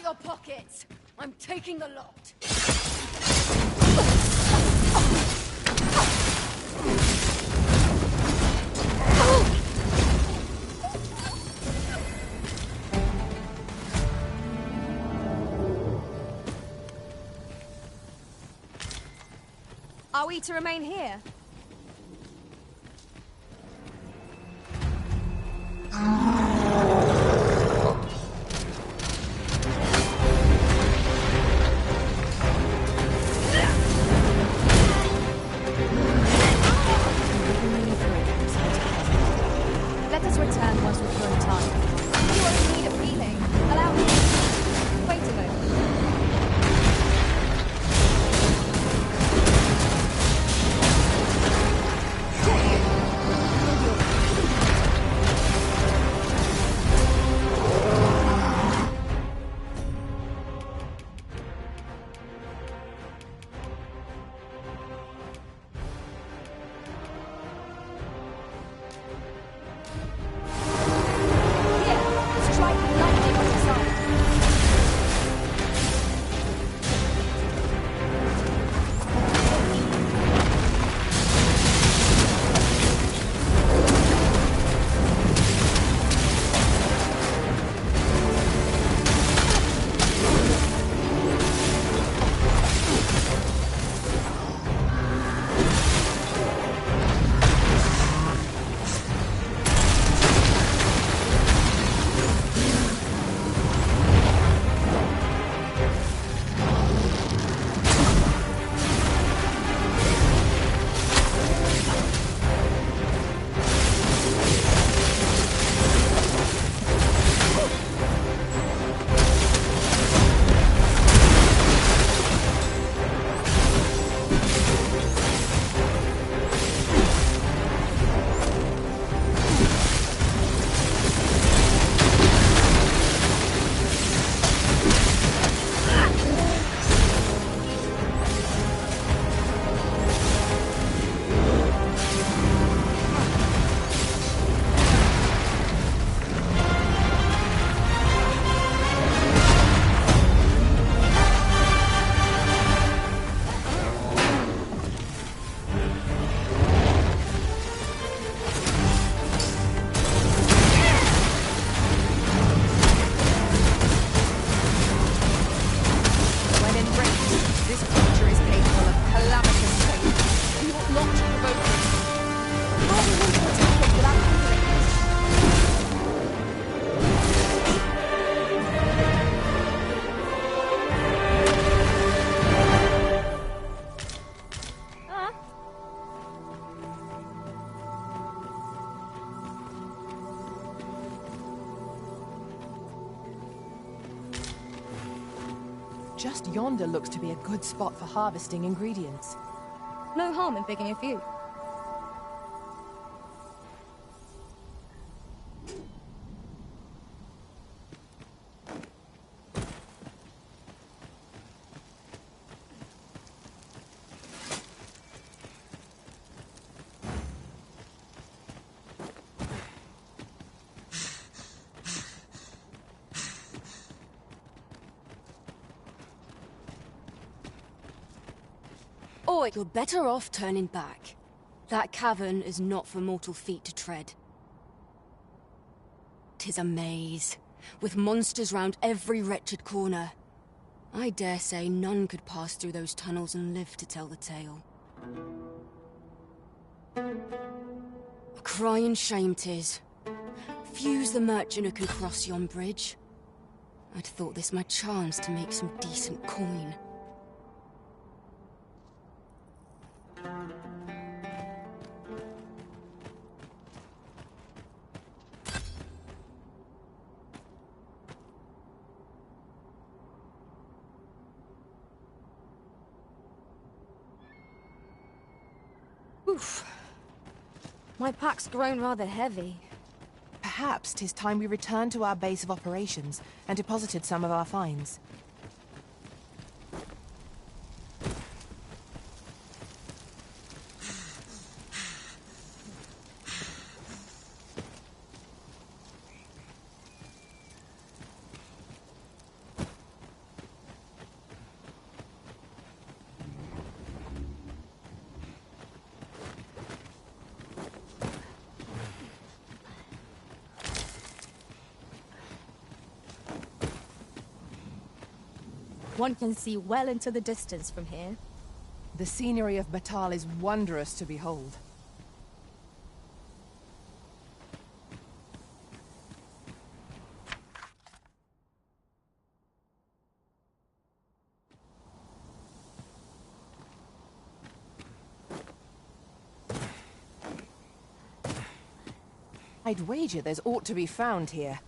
your pockets! I'm taking the lot! Are we to remain here? Let us return once we've grown tired. You only need a feeling. Allow me. Wait a moment. Just yonder looks to be a good spot for harvesting ingredients. No harm in picking a few. Oi, you're better off turning back. That cavern is not for mortal feet to tread. 'Tis a maze, with monsters round every wretched corner. I dare say none could pass through those tunnels and live to tell the tale. A crying shame 'tis. Few's the merchant who can cross yon bridge. I'd thought this my chance to make some decent coin. Oof. My pack's grown rather heavy. Perhaps 'tis time we returned to our base of operations and deposited some of our finds. One can see well into the distance from here. The scenery of Batal is wondrous to behold. I'd wager there's aught to be found here.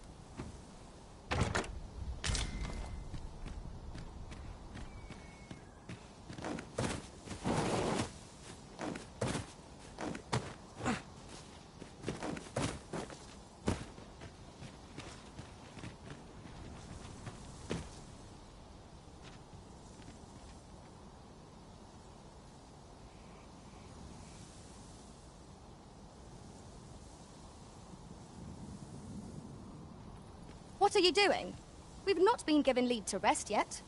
What are you doing? We've not been given leave to rest yet.